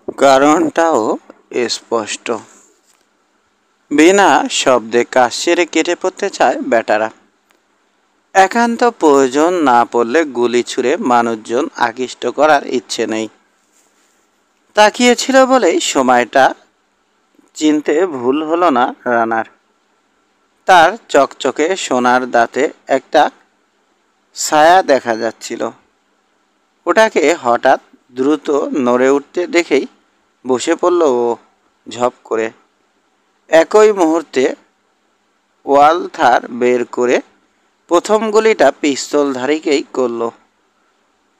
কারণটাও স্পষ্ট। বিনা শব্দে কাজ সেরে কেটে পড়তে চায় বেটারা। একান্ত প্রয়োজন না পড়লে গুলি ছুঁড়ে মানুষজন আকৃষ্ট করার ইচ্ছে নেই। তাকিয়েছিল বলেই সময়টা চিনতে ভুল হলো না রানার। তার চকচকে সোনার দাঁতে একটা ছায়া দেখা যাচ্ছিল। ওটাকে হঠাৎ দ্রুত নড়ে উঠতে দেখেই বসে পড়ল ও ঝপ করে। একই মুহূর্তে ওয়ালথার বের করে প্রথম গুলিটা পিস্তলধারীকেই করল।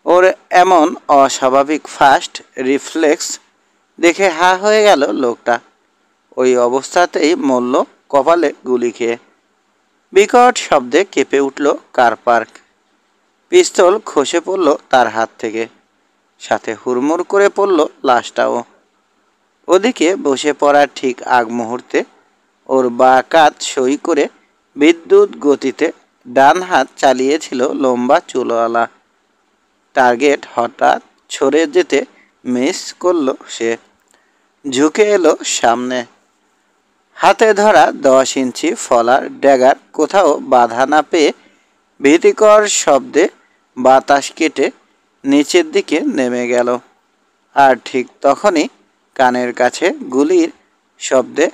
ওর এমন অস্বাভাবিক ফাস্ট রিফ্লেক্স দেখে হা হয়ে গেল লোকটা। ওই অবস্থাতেই মরল কপালে গুলি খেয়ে। বিকট শব্দে কেঁপে উঠল কার পার্ক। পিস্তল খসে পড়ল তার হাত থেকে, সাথে হুড়মুড় করে পড়ল লাশটাও। ওদিকে বসে পড়ার ঠিক আগ মুহূর্তে ওর বাঁ কাঁধ সই করে বিদ্যুৎ গতিতে ডান হাত চালিয়েছিল লম্বা চুলওয়ালা। টার্গেট হঠাৎ সরে যেতে মিস করল সে। ঝুঁকে এলো সামনে। হাতে ধরা 10 ইঞ্চি ফলার ড্যাগার কোথাও বাধা না পেয়ে ভীতিকর শব্দে বাতাস কেটে নিচের দিকে নেমে গেল। আর ঠিক তখনই কানের কাছে গুলির শব্দে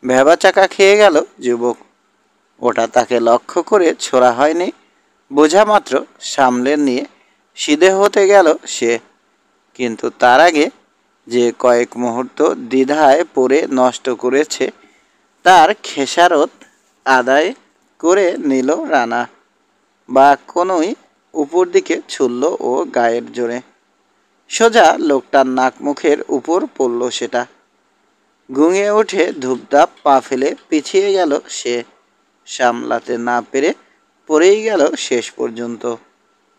ভ্যাবাচাকা খেয়ে গেল যুবক। ওটা তাকে লক্ষ্য করে ছোড়া হয়নি বোঝা মাত্র সামলে নিয়ে সিধে হতে গেল সে। কিন্তু তার আগে যে কয়েক মুহূর্ত দ্বিধায় পড়ে নষ্ট করেছে তার খেসারত আদায় করে নিল রানা। বা কোনোই উপর দিকে ছুড়ল ও গায়ের জোরে। সোজা লোকটার নাক মুখের উপর পড়ল সেটা। ঘুঙিয়ে উঠে ধূপধাপ পা ফেলে পিছিয়ে গেল সে। সামলাতে না পেরে পড়েই গেল শেষ পর্যন্ত।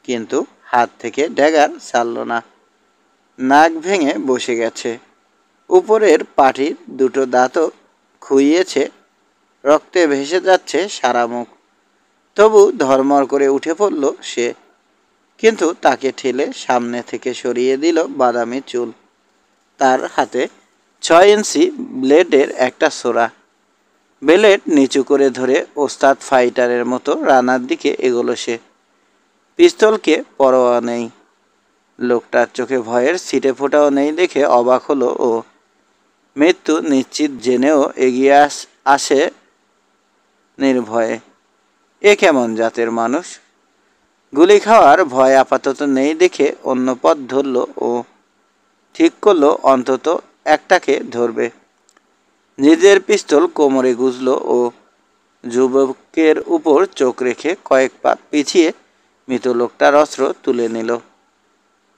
কিন্তু হাত থেকে ড্যাগার ছাড়ল না। নাক ভেঙে বসে গেছে। উপরের পাটির দুটো দাঁতও খুইয়েছে। রক্তে ভেসে যাচ্ছে সারা মুখ। তবু ধর্মর করে উঠে পড়ল সে। কিন্তু তাকে ঠেলে সামনে থেকে সরিয়ে দিল বাদামি চুল। তার হাতে 6 ইঞ্চি ব্লেডের একটা ছোরা। ব্লেড নিচু করে ধরে ওস্তাদ ফাইটারের মতো রানার দিকে এগোলো সে। পিস্তলকে পরোয়া নেই। লোকটার চোখে ভয়ের ছিটে ফোঁটাও নেই দেখে অবাক হলো ও। মৃত্যু নিশ্চিত জেনেও এগিয়ে আসে নির্ভয়ে। এ কেমন জাতের মানুষ? গুলি খাওয়ার ভয় আপাতত নেই দেখে অন্য পথ ধরল ও। ঠিক করলো অন্তত একটাকে ধরবে। নিজের পিস্তল কোমরে গুজল ও যুবকের উপর চোখ রেখে কয়েক পা পিছিয়ে মৃত লোকটার অস্ত্র তুলে নিল।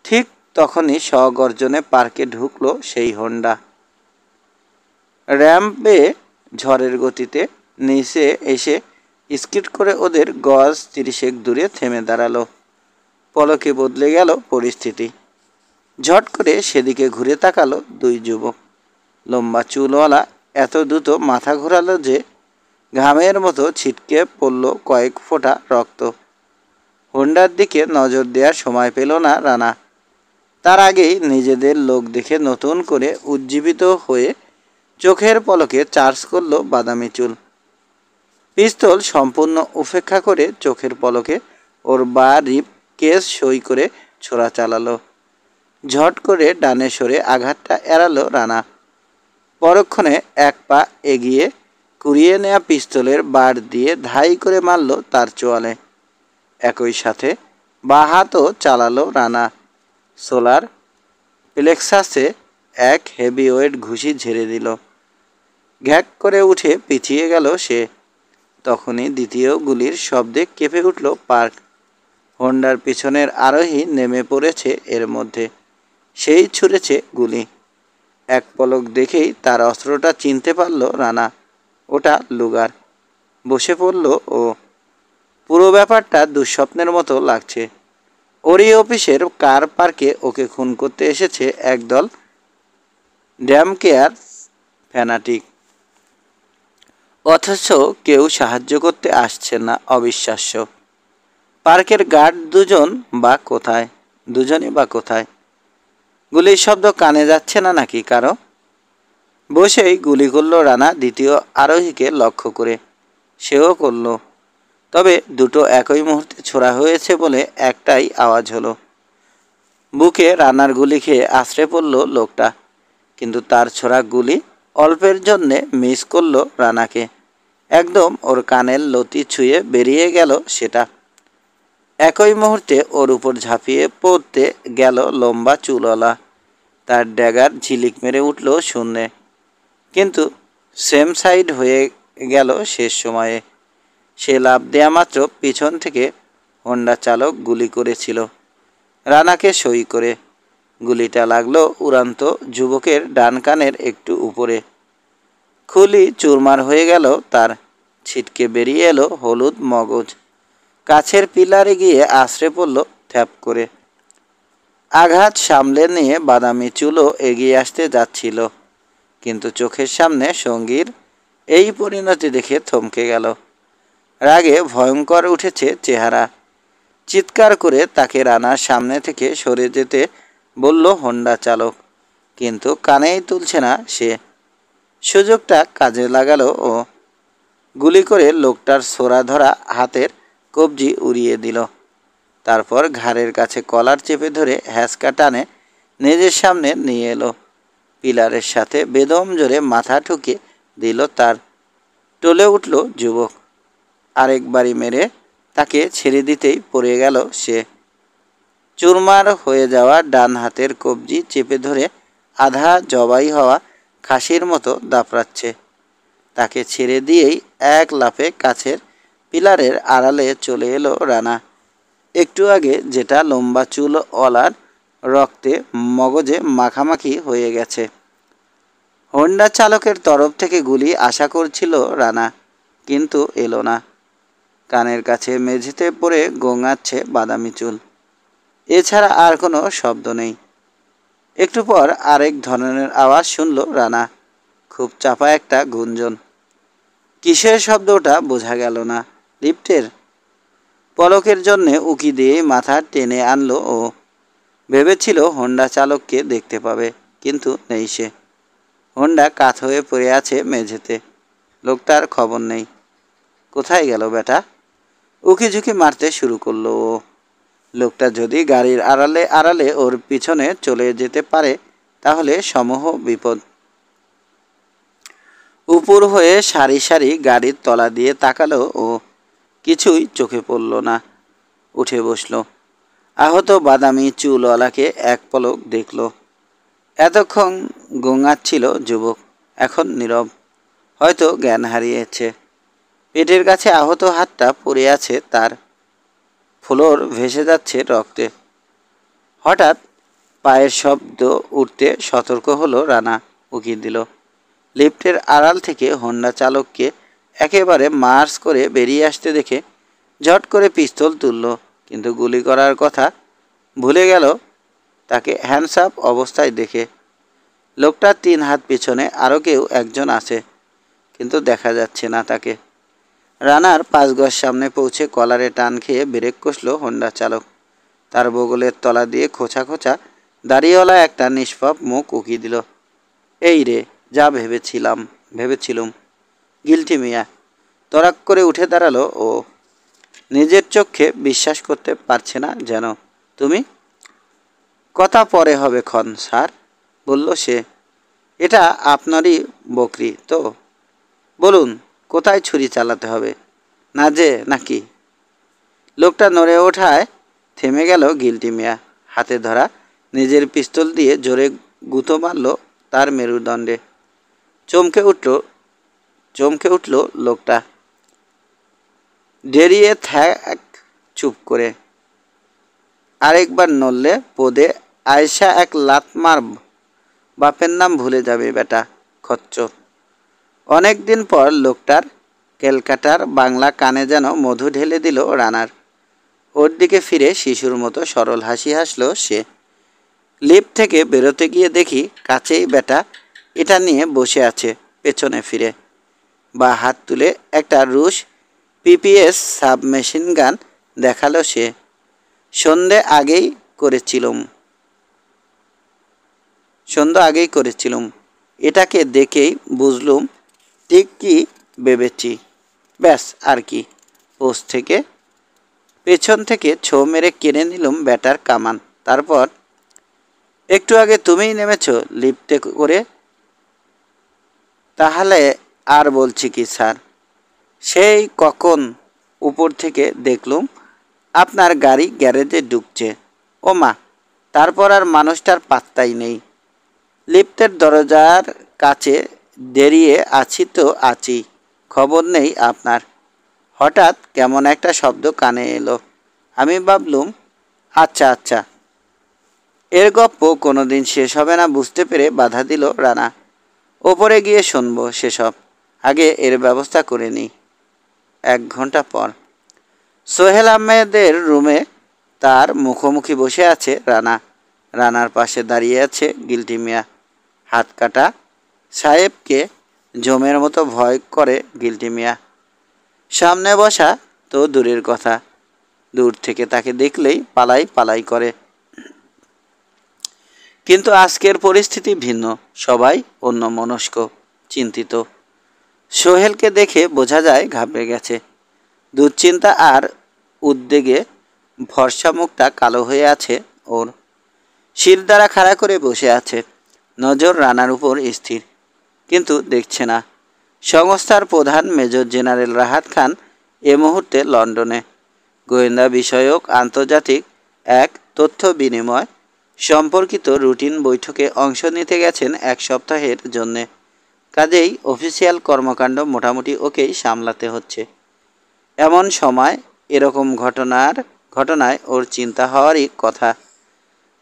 ঠিক তখনই সগর্জনে পার্কে ঢুকলো সেই হোন্ডা। র্যাম্পে ঝড়ের গতিতে নিচে এসে স্কিড করে ওদের গজ 30 দূরে থেমে দাঁড়ালো। পলকে বদলে গেল পরিস্থিতি। ঝট করে সেদিকে ঘুরে তাকালো দুই যুবক। লম্বা চুলওয়ালা এত দ্রুত মাথা ঘোরালো যে ঘামের মতো ছিটকে পড়ল কয়েক ফোঁটা রক্ত। হোন্ডার দিকে নজর দেওয়ার সময় পেল না রানা। তার আগেই নিজেদের লোক দেখে নতুন করে উজ্জীবিত হয়ে চোখের পলকে চার্জ করল বাদামি চুল। পিস্তল সম্পূর্ণ উপেক্ষা করে চোখের পলকে ওর বা রিপ কেস সই করে ছোড়া চালালো। ঝট করে ডানে সরে আঘাতটা এড়ালো রানা। পরক্ষণে এক পা এগিয়ে কুড়িয়ে নেওয়া পিস্তলের বার দিয়ে ধাই করে মারল তার চোয়ালে। একই সাথে বা হাতও চালালো রানা। সোলার প্লেক্সাসে এক হেভিওয়েট ঘুষি ঝেড়ে দিল। ঘ্যাক করে উঠে পিছিয়ে গেল সে। তখনই দ্বিতীয় গুলির শব্দে কেঁপে উঠল পার্ক। হোন্ডার পিছনের আরোহী নেমে পড়েছে এর মধ্যে। সেই ছুঁড়েছে গুলি। এক পলক দেখেই তার অস্ত্রটা চিনতে পারল রানা। ওটা লুগার। বসে পড়ল ও। পুরো ব্যাপারটা দুঃস্বপ্নের মতো লাগছে। ওরই অফিসের কার পার্কে ওকে খুন করতে এসেছে একদল ড্যাম কেয়ার ফ্যানাটিক। অথচ কেউ সাহায্য করতে আসছে না। অবিশ্বাস্য। পার্কের গার্ড দুজনই বা কোথায়? গুলির শব্দ কানে যাচ্ছে না নাকি কারো? বসেই গুলি করল রানা দ্বিতীয় আরোহীকে লক্ষ্য করে। সেও করল, তবে দুটো একই মুহূর্তে ছোড়া হয়েছে বলে একটাই আওয়াজ হলো। বুকে রানার গুলি খেয়ে আছড়ে পড়ল লোকটা, কিন্তু তার ছোড়া গুলি অল্পের জন্যে মিস করল রানাকে। একদম ওর কানের লতি ছুঁয়ে বেরিয়ে গেল সেটা। একই মুহূর্তে ওর উপর ঝাঁপিয়ে পড়তে গেল লম্বা চুলওয়ালা। তার ড্যাগার ঝিলিক মেরে উঠল শূন্যে, কিন্তু সেম সাইড হয়ে গেল শেষ সময়ে। সে লাফ দেয়া মাত্র পিছন থেকে হোন্ডা চালক গুলি করেছিল রানাকে সই করে। গুলিটা লাগলো উড়ান্ত যুবকের ডান কানের একটু উপরে। খুলি চুরমার হয়ে গেল তার। ছিটকে বেরিয়ে এলো হলুদ মগজ। কাছের পিলারে গিয়ে আছড়ে পড়ল থ্যাপ করে। আঘাত সামলে নিয়ে বাদামি চুলও এগিয়ে আসতে যাচ্ছিল, কিন্তু চোখের সামনে সঙ্গীর এই পরিণতি দেখে থমকে গেল। রাগে ভয়ঙ্কর উঠেছে চেহারা। চিৎকার করে তাকে রানার সামনে থেকে সরে যেতে বলল হোন্ডা চালক, কিন্তু কানেই তুলছে না সে। সুযোগটা কাজে লাগালো ও। গুলি করে লোকটার ছোরা ধরা হাতের কবজি উড়িয়ে দিল। তারপর ঘাড়ের কাছে কলার চেপে ধরে হ্যাঁচকা টানে নিজের সামনে নিয়ে এলো। পিলারের সাথে বেদম জোরে মাথা ঠুকে দিল তার। টলে উঠল যুবক। আরেক বাড়ি মেরে তাকে ছেড়ে দিতেই পড়ে গেল সে। চুরমার হয়ে যাওয়া ডান হাতের কবজি চেপে ধরে আধা জবাই হওয়া খাসির মতো দাপড়াচ্ছে। তাকে ছেড়ে দিয়েই এক লাফে কাছের পিলারের আড়ালে চলে এলো রানা। একটু আগে যেটা লম্বা চুলওয়ালার রক্তে মগজে মাখামাখি হয়ে গেছে। হোন্ডা চালকের তরফ থেকে গুলি আশা করছিল রানা, কিন্তু এলো না। কানের কাছে মেঝেতে পড়ে গোঙাচ্ছে বাদামি চুল। এছাড়া আর কোনো শব্দ নেই। একটু পর আরেক ধরনের আওয়াজ শুনল রানা, খুব চাপা একটা গুঞ্জন। কিসের শব্দ ওটা বোঝা গেল না। লিফটের? পলকের জন্যে উকি দিয়ে মাথা টেনে আনলো ও। ভেবেছিল হোন্ডা চালককে দেখতে পাবে, কিন্তু নেই সে। হোন্ডা কাত হয়ে পড়ে আছে মেঝেতে। লোকটার খবর নেই। কোথায় গেল বেটা? উকিঝুঁকি মারতে শুরু করলো ও। লোকটা যদি গাড়ির আড়ালে আড়ালে ওর পিছনে চলে যেতে পারে তাহলে সমূহ বিপদ। উপর হয়ে সারি সারি গাড়ির তলা দিয়ে তাকালো ও। কিছুই চোখে পড়ল না। উঠে বসল। আহত বাদামি চুলওয়ালাকে এক পলক দেখল। এতক্ষণ গোঙাচ্ছিল যুবক, এখন নীরব, হয়তো জ্ঞান হারিয়েছে। পেটের কাছে আহত হাতটা পড়ে আছে তার। ফ্লোর ভেসে যাচ্ছে রক্তে। হঠাৎ পায়ের শব্দ উঠতে সতর্ক হলো রানা। উকি দিল। লিফটের আড়াল থেকে হোন্ডা চালককে একেবারে মার্চ করে বেরিয়ে আসতে দেখে ঝট করে পিস্তল তুলল, কিন্তু গুলি করার কথা ভুলে গেল তাকে হ্যান্ডস আপ অবস্থায় দেখে। লোকটার 3 হাত পিছনে আরও কেউ একজন আছে, কিন্তু দেখা যাচ্ছে না তাকে। রানার 5 গজ সামনে পৌঁছে কলারে টান খেয়ে ব্রেক কষল হোন্ডা চালক। তার বগলের তলা দিয়ে খোঁচা খোঁচা দাড়িওয়ালা একটা নিষ্পাপ মুখ উকি দিল। এই রে, যা ভেবেছিলুম। গিল্টি মিয়া। তরাক করে উঠে দাঁড়ালো ও। নিজের চোখে বিশ্বাস করতে পারছে না যেন। তুমি? কথা পরে হবে ক্ষণ স্যার, বলল সে। এটা আপনারই বকরি তো? বলুন, কোথায় ছুরি চালাতে হবে? না যে নাকি? লোকটা নড়ে ওঠায় থেমে গেল গিল্টি মিয়া। হাতে ধরা নিজের পিস্তল দিয়ে জোরে গুঁতো মারল তার মেরুদণ্ডে। চমকে উঠল লোকটা। ডেরিয়ে থাক চুপ করে। আরেকবার নড়লে পদে আয়সা এক লাত মারব। বাপের নাম ভুলে যাবে বেটা, খচ্চর। অনেক দিন পর লোকটার ক্যালকাটার বাংলা কানে যেন মধু ঢেলে দিল রানার। ওর দিকে ফিরে শিশুর মতো সরল হাসি হাসল সে। লিফট থেকে বেরোতে গিয়ে দেখি কাছেই বেটা এটা নিয়ে বসে আছে পেছনে ফিরে। বা হাত তুলে একটা রুশ পিপিএস সাবমেশিন গান দেখালো সে। সন্ধে আগেই করেছিলুম। সন্ধ্যা আগেই করেছিলুম। এটাকে দেখেই বুঝলুম ঠিক কি ভেবেছি। ব্যাস আর কি। পোস্ট থেকে পেছন থেকে ছো মেরে কেড়ে নিলুম ব্যাটার কামান। তারপর, একটু আগে তুমিই নেমেছ লিফটে করে? তাহলে আর বলছি কি স্যার, সেই কখন উপর থেকে দেখলুম আপনার গাড়ি গ্যারেজে ঢুকছে। ও মা, তারপর আর মানুষটার পাত্তাই নেই। লিফটের দরজার কাছে দাঁড়িয়ে আছি তো আছি, খবর নেই আপনার। হঠাৎ কেমন একটা শব্দ কানে এলো। আমি ভাবলুম আচ্ছা আচ্ছা, এর গপ্প কোনোদিন শেষ হবে না বুঝতে পেরে বাধা দিল রানা। ওপরে গিয়ে শুনবো সেসব, আগে এর ব্যবস্থা করে নিই। 1 ঘন্টা পর সোহেল আহমেদের রুমে তার মুখোমুখি বসে আছে রানা। রানার পাশে দাঁড়িয়ে আছে গিল্টি মিয়া। হাত কাটা সাহেবকে জমের মতো ভয় করে গিল্টি মিয়া। সামনে বসা তো দূরের কথা, দূর থেকে তাকে দেখলেই পালাই পালাই করে। কিন্তু আজকের পরিস্থিতি ভিন্ন। সবাই অন্যমনস্ক, চিন্তিত। সোহেলকে দেখে বোঝা যায় ঘাবড়ে গেছে। দুশ্চিন্তা আর উদ্বেগে ভরসা মুখটা কালো হয়ে আছে ওর। শিরদাঁড়া খাড়া করে বসে আছে, নজর রানার উপর স্থির, কিন্তু দেখছে না। সংস্থার প্রধান মেজর জেনারেল রাহাত খান এ মুহূর্তে লন্ডনে গোয়েন্দা বিষয়ক আন্তর্জাতিক এক তথ্য বিনিময় সম্পর্কিত রুটিন বৈঠকে অংশ নিতে গেছেন 1 সপ্তাহের জন্যে। কাজেই অফিসিয়াল কর্মকাণ্ড মোটামুটি ওকেই সামলাতে হচ্ছে। এমন সময় এরকম ঘটনায় ওর চিন্তা হওয়ারই কথা।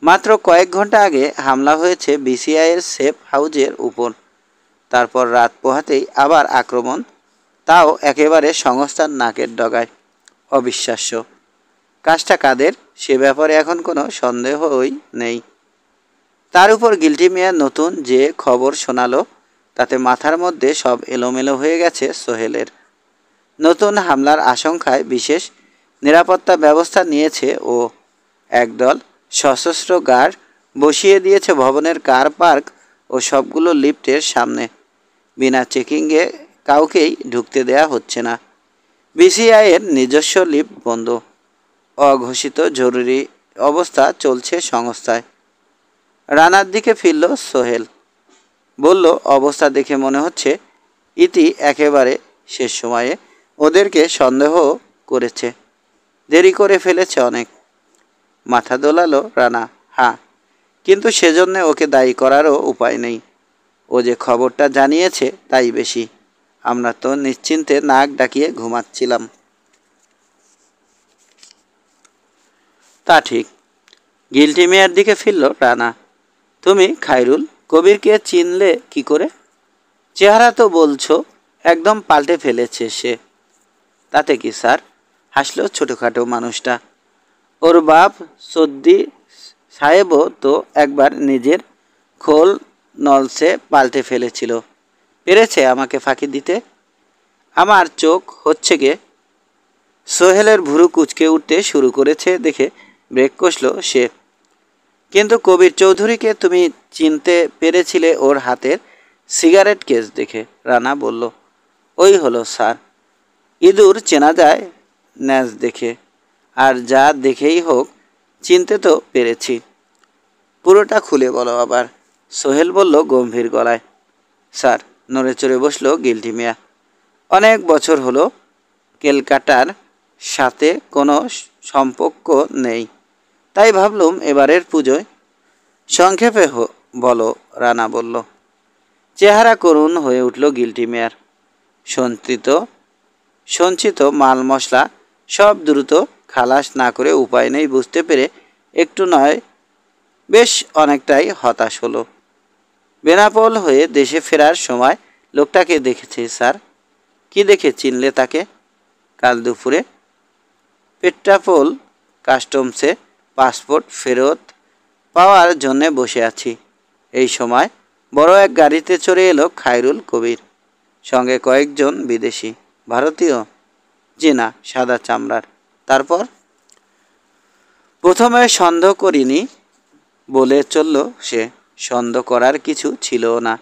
মাত্র কয়েক ঘন্টা আগে হামলা হয়েছে বিসিআইয়ের সেফ হাউজের উপর। তারপর রাত পোহাতেই আবার আক্রমণ, তাও একেবারে সংস্থার নাকের ডগায়। অবিশ্বাস্য। কাজটা কাদের সে ব্যাপারে এখন কোনো সন্দেহই নেই। তার উপর গিল্টি মিয়ার নতুন যে খবর শোনালো, তাতে মাথার মধ্যে সব এলোমেলো হয়ে গেছে সোহেলের। নতুন হামলার আশঙ্কায় বিশেষ নিরাপত্তা ব্যবস্থা নিয়েছে ও। একদল সশস্ত্র গার্ড বসিয়ে দিয়েছে ভবনের কার পার্ক ও সবগুলো লিফটের সামনে। বিনা চেকিংয়ে কাউকেই ঢুকতে দেয়া হচ্ছে না। বিসিআইয়ের নিজস্ব লিফট বন্ধ। অঘোষিত জরুরি অবস্থা চলছে সংস্থায়। রানার দিকে ফিরল সোহেল। বলল, অবস্থা দেখে মনে হচ্ছে ইতি একেবারে শেষ সময়ে ওদেরকে সন্দেহ করেছে, দেরি করে ফেলেছে অনেক। মাথা দোলালো রানা। হ্যাঁ, কিন্তু সেজন্য ওকে দায়ী করারও উপায় নেই। ও যে খবরটা জানিয়েছে তাই বেশি। আমরা তো নিশ্চিন্তে নাক ডাকিয়ে ঘুমাচ্ছিলাম। তা ঠিক। গিল্টি মিয়ার দিকে ফিরল রানা। তুমি খায়রুল কবিরকে চিনলে কি করে? চেহারা তো বলছো একদম পাল্টে ফেলেছে সে। তাতে কি স্যার, হাসলো ছোটোখাটো মানুষটা। ওর বাপ সদ্দি সাহেবও তো একবার নিজের খোল নলসে পাল্টে ফেলেছিল। পেরেছে আমাকে ফাঁকি দিতে। আমার চোখ হচ্ছে গে। সোহেলের ভুরু কুঁচকে উঠতে শুরু করেছে দেখে ব্রেক কষল সে। কিন্তু কবির চৌধুরীকে তুমি চিনতে পেরেছিলে ওর হাতের সিগারেট কেস দেখে, রানা বলল। ওই হলো স্যার, ইঁদুর চেনা যায় ন্যাজ দেখে। আর যা দেখেই হোক চিনতে তো পেরেছি। পুরোটা খুলে বলো আবার, সোহেল বলল গম্ভীর গলায়। স্যার, নড়ে চড়ে বসল গিল্টি মিয়া। অনেক বছর হলো ক্যালকাটার সাথে কোনো সম্পর্ক নেই, তাই ভাবলুম এবারের পুজোয়। সংক্ষেপে বলো, রানা বলল। চেহারা করুণ হয়ে উঠল গিল্টি মিয়ার। সঞ্চিত মাল মশলা সব দ্রুত খালাস না করে উপায় নেই বুঝতে পেরে একটু নয় বেশ অনেকটাই হতাশ হলো। বেনাপোল হয়ে দেশে ফেরার সময় লোকটাকে দেখেছি স্যার। কি দেখে চিনলে তাকে? কাল দুপুরে পেট্রাপোল কাস্টমসে পাসপোর্ট ফেরত পাওয়ার জন্যে বসে আছি। এই সময় বড় এক গাড়িতে চড়ে এলো খায়রুল কবির, সঙ্গে কয়েকজন বিদেশি। ভারতীয়? জি না, সাদা চামড়ার। তারপর? প্রথমে সন্দেহ করিনি বলে চলল সে। সন্দেহ করার কিছু ছিল না।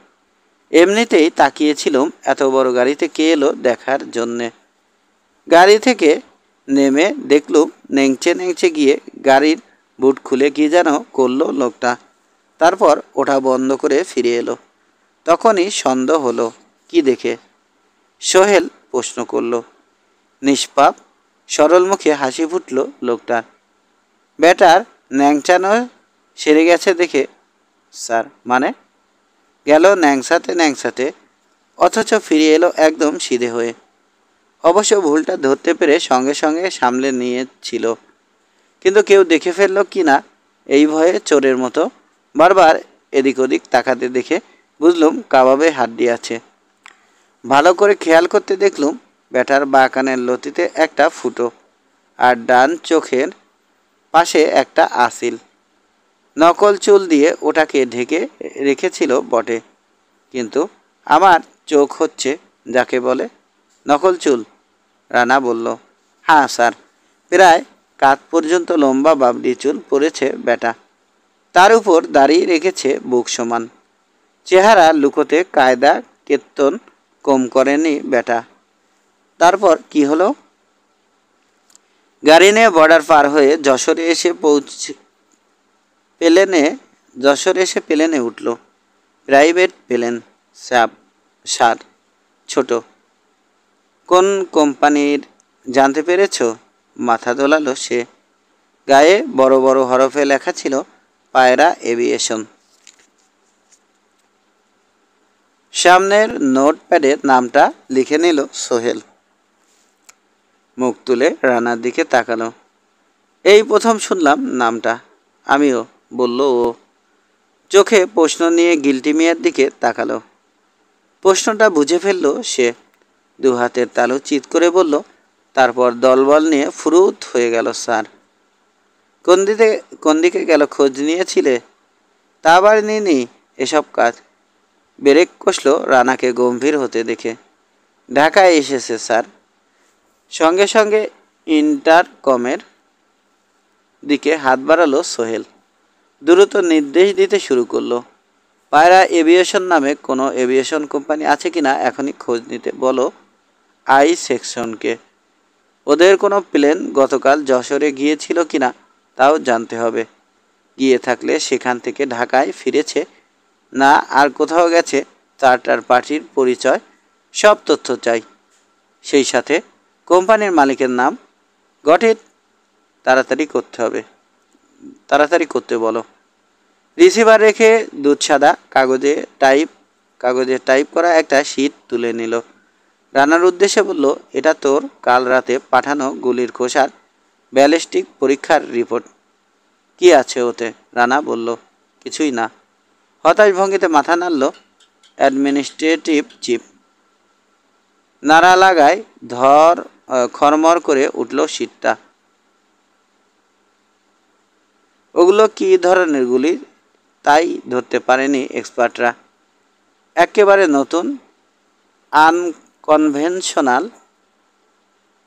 এমনিতেই তাকিয়েছিলাম এত বড় গাড়িতে কে এলো দেখার জন্যে। গাড়ি থেকে নেমে দেখলুম নেংচে নেংচে গিয়ে গাড়ির বুট খুলে কি যেন করলো লোকটা। তারপর ওটা বন্ধ করে ফিরে এলো। তখনই সন্দেহ হলো। কি দেখে? সোহেল প্রশ্ন করল। নিষ্পাপ সরল মুখে হাসি ফুটল লোকটার। ব্যাটার ন্যাংচানো সেরে গেছে দেখে। স্যার মানে? গেল ন্যাংসাতে ন্যাংসাতে, অথচ ফিরে এলো একদম সিধে হয়ে। অবশ্য ভুলটা ধরতে পেরে সঙ্গে সঙ্গে সামলে নিয়েছিল, কিন্তু কেউ দেখে ফেলল কি না এই ভয়ে চোরের মতো বারবার এদিক ওদিক তাকাতে দেখে বুঝলুম কাবাবে হাড্ডি আছে। ভালো করে খেয়াল করতে দেখলুম ব্যাটার বাঁ কানের লতিতে একটা ফুটো, আর ডান চোখের পাশে একটা আসিল। নকল চুল দিয়ে ওটাকে ঢেকে রেখেছিল বটে, কিন্তু আমার চোখ হচ্ছে যাকে বলে নকল চুল। রানা বলল, হ্যাঁ স্যার, প্রায় কাঁধ পর্যন্ত লম্বা বাবরি চুল পড়েছে ব্যাটা। তার উপর দাঁড়িয়ে রেখেছে বুক সমান। চেহারা লুকোতে কায়দা কেত্তন কম করেনি ব্যাটা। তারপর কি হলো? গাড়ি নিয়ে বর্ডার পার হয়ে যশোরে এসে প্লেনে উঠল। প্রাইভেট প্লেন, সার ছোট। কোন কোম্পানির জানতে পেরেছ? মাথা দোলালো সে। গায়ে বড় বড় হরফে লেখা ছিল পায়রা এভিয়েশন। সামনের নোটপ্যাডের নামটা লিখে নিল সোহেল। মুখ তুলে রানার দিকে তাকালো। এই প্রথম শুনলাম নামটা। আমিও, বলল ও। চোখে প্রশ্ন নিয়ে গিল্টি মিয়ার দিকে তাকালো। প্রশ্নটা বুঝে ফেলল সে। দু হাতের তালু চিৎ করে বলল, তারপর দলবল নিয়ে ফুরুত হয়ে গেল স্যার। কোন দিকে গেল খোঁজ নিয়েছিলে? তা আবার নিনি এসব কাজ। ব্রেক কষল রানাকে গম্ভীর হতে দেখে। ঢাকায় এসেছে স্যার। সঙ্গে সঙ্গে ইন্টারকমের দিকে হাত বাড়ালো সোহেল। দ্রুত নির্দেশ দিতে শুরু করলো। পায়রা এভিয়েশন নামে কোনো এভিয়েশন কোম্পানি আছে কিনা এখনই খোঁজ নিতে বলো আই সেকশনকে। ওদের কোনো প্লেন গতকাল যশোরে গিয়েছিল কিনা তাও জানতে হবে। গিয়ে থাকলে সেখান থেকে ঢাকায় ফিরেছে না আর কোথাও গেছে, চার্টার পার্টির পরিচয়, সব তথ্য চাই। সেই সাথে কোম্পানির মালিকের নাম। গঠিত। তাড়াতাড়ি করতে বলো। রিসিভার রেখে দুধসাদা কাগজে টাইপ করা একটা শীট তুলে নিল। রানার উদ্দেশ্যে বলল, এটা তোর কাল রাতে পাঠানো গুলির খোসার ব্যালিস্টিক পরীক্ষার রিপোর্ট। কি আছে ওতে? রানা বলল, কিছুই না। হতাশ ভঙ্গিতে মাথা নাড়ল অ্যাডমিনিস্ট্রেটিভ চিফ। নাড়া লাগায় খরমর করে উঠল শীতটা। ওগুলো কী ধরনের গুলি তাই ধরতে পারেনি এক্সপার্টরা। একেবারে নতুন, আনকনভেনশনাল।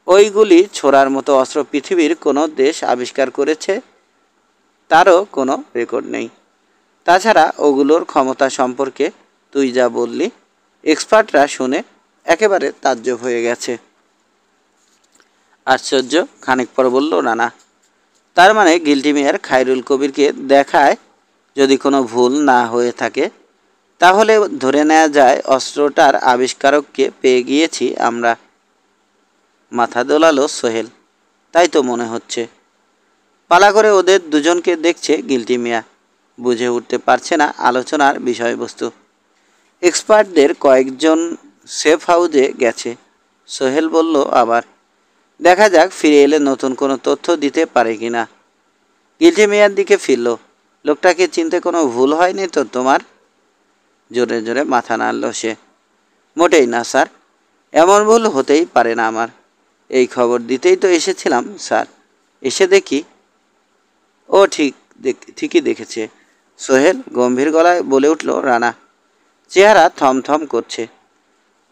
ওইগুলি ছোড়ার মতো অস্ত্র পৃথিবীর কোনো দেশ আবিষ্কার করেছে তারও কোনো রেকর্ড নেই। তাছাড়া ওগুলোর ক্ষমতা সম্পর্কে তুই যা বললি, এক্সপার্টরা শুনে একেবারে তাজ্জব হয়ে গেছে। আশ্চর্য, খানিক পর বলল রানা। তার মানে গিল্টি মিয়ার খায়রুল কবিরকে দেখায় যদি কোনো ভুল না হয়ে থাকে, তাহলে ধরে নেওয়া যায় অস্ত্রটার আবিষ্কারককে পেয়ে গিয়েছি আমরা। মাথা দোলালো সোহেল। তাই তো মনে হচ্ছে। পালা করে ওদের দুজনকে দেখছে গিল্টি মিয়া। বুঝে উঠতে পারছে না আলোচনার বিষয়বস্তু। এক্সপার্টদের কয়েকজন সেফ হাউসে গেছে। সোহেল বলল আবার, দেখা যাক ফিরে এলে নতুন কোনো তথ্য দিতে পারে কিনা। গিল্টি মিয়ার দিকে ফিরল। লোকটাকে চিনতে কোনো ভুল হয়নি তো তোমার? জোরে জোরে মাথা নাড়ল সে। মোটেই না স্যার, এমন ভুল হতেই পারে না আমার। এই খবর দিতেই তো এসেছিলাম স্যার। এসে দেখি ও ঠিকই দেখেছে। সোহেল গম্ভীর গলায় বলে উঠল রানা। চেহারা থমথম করছে।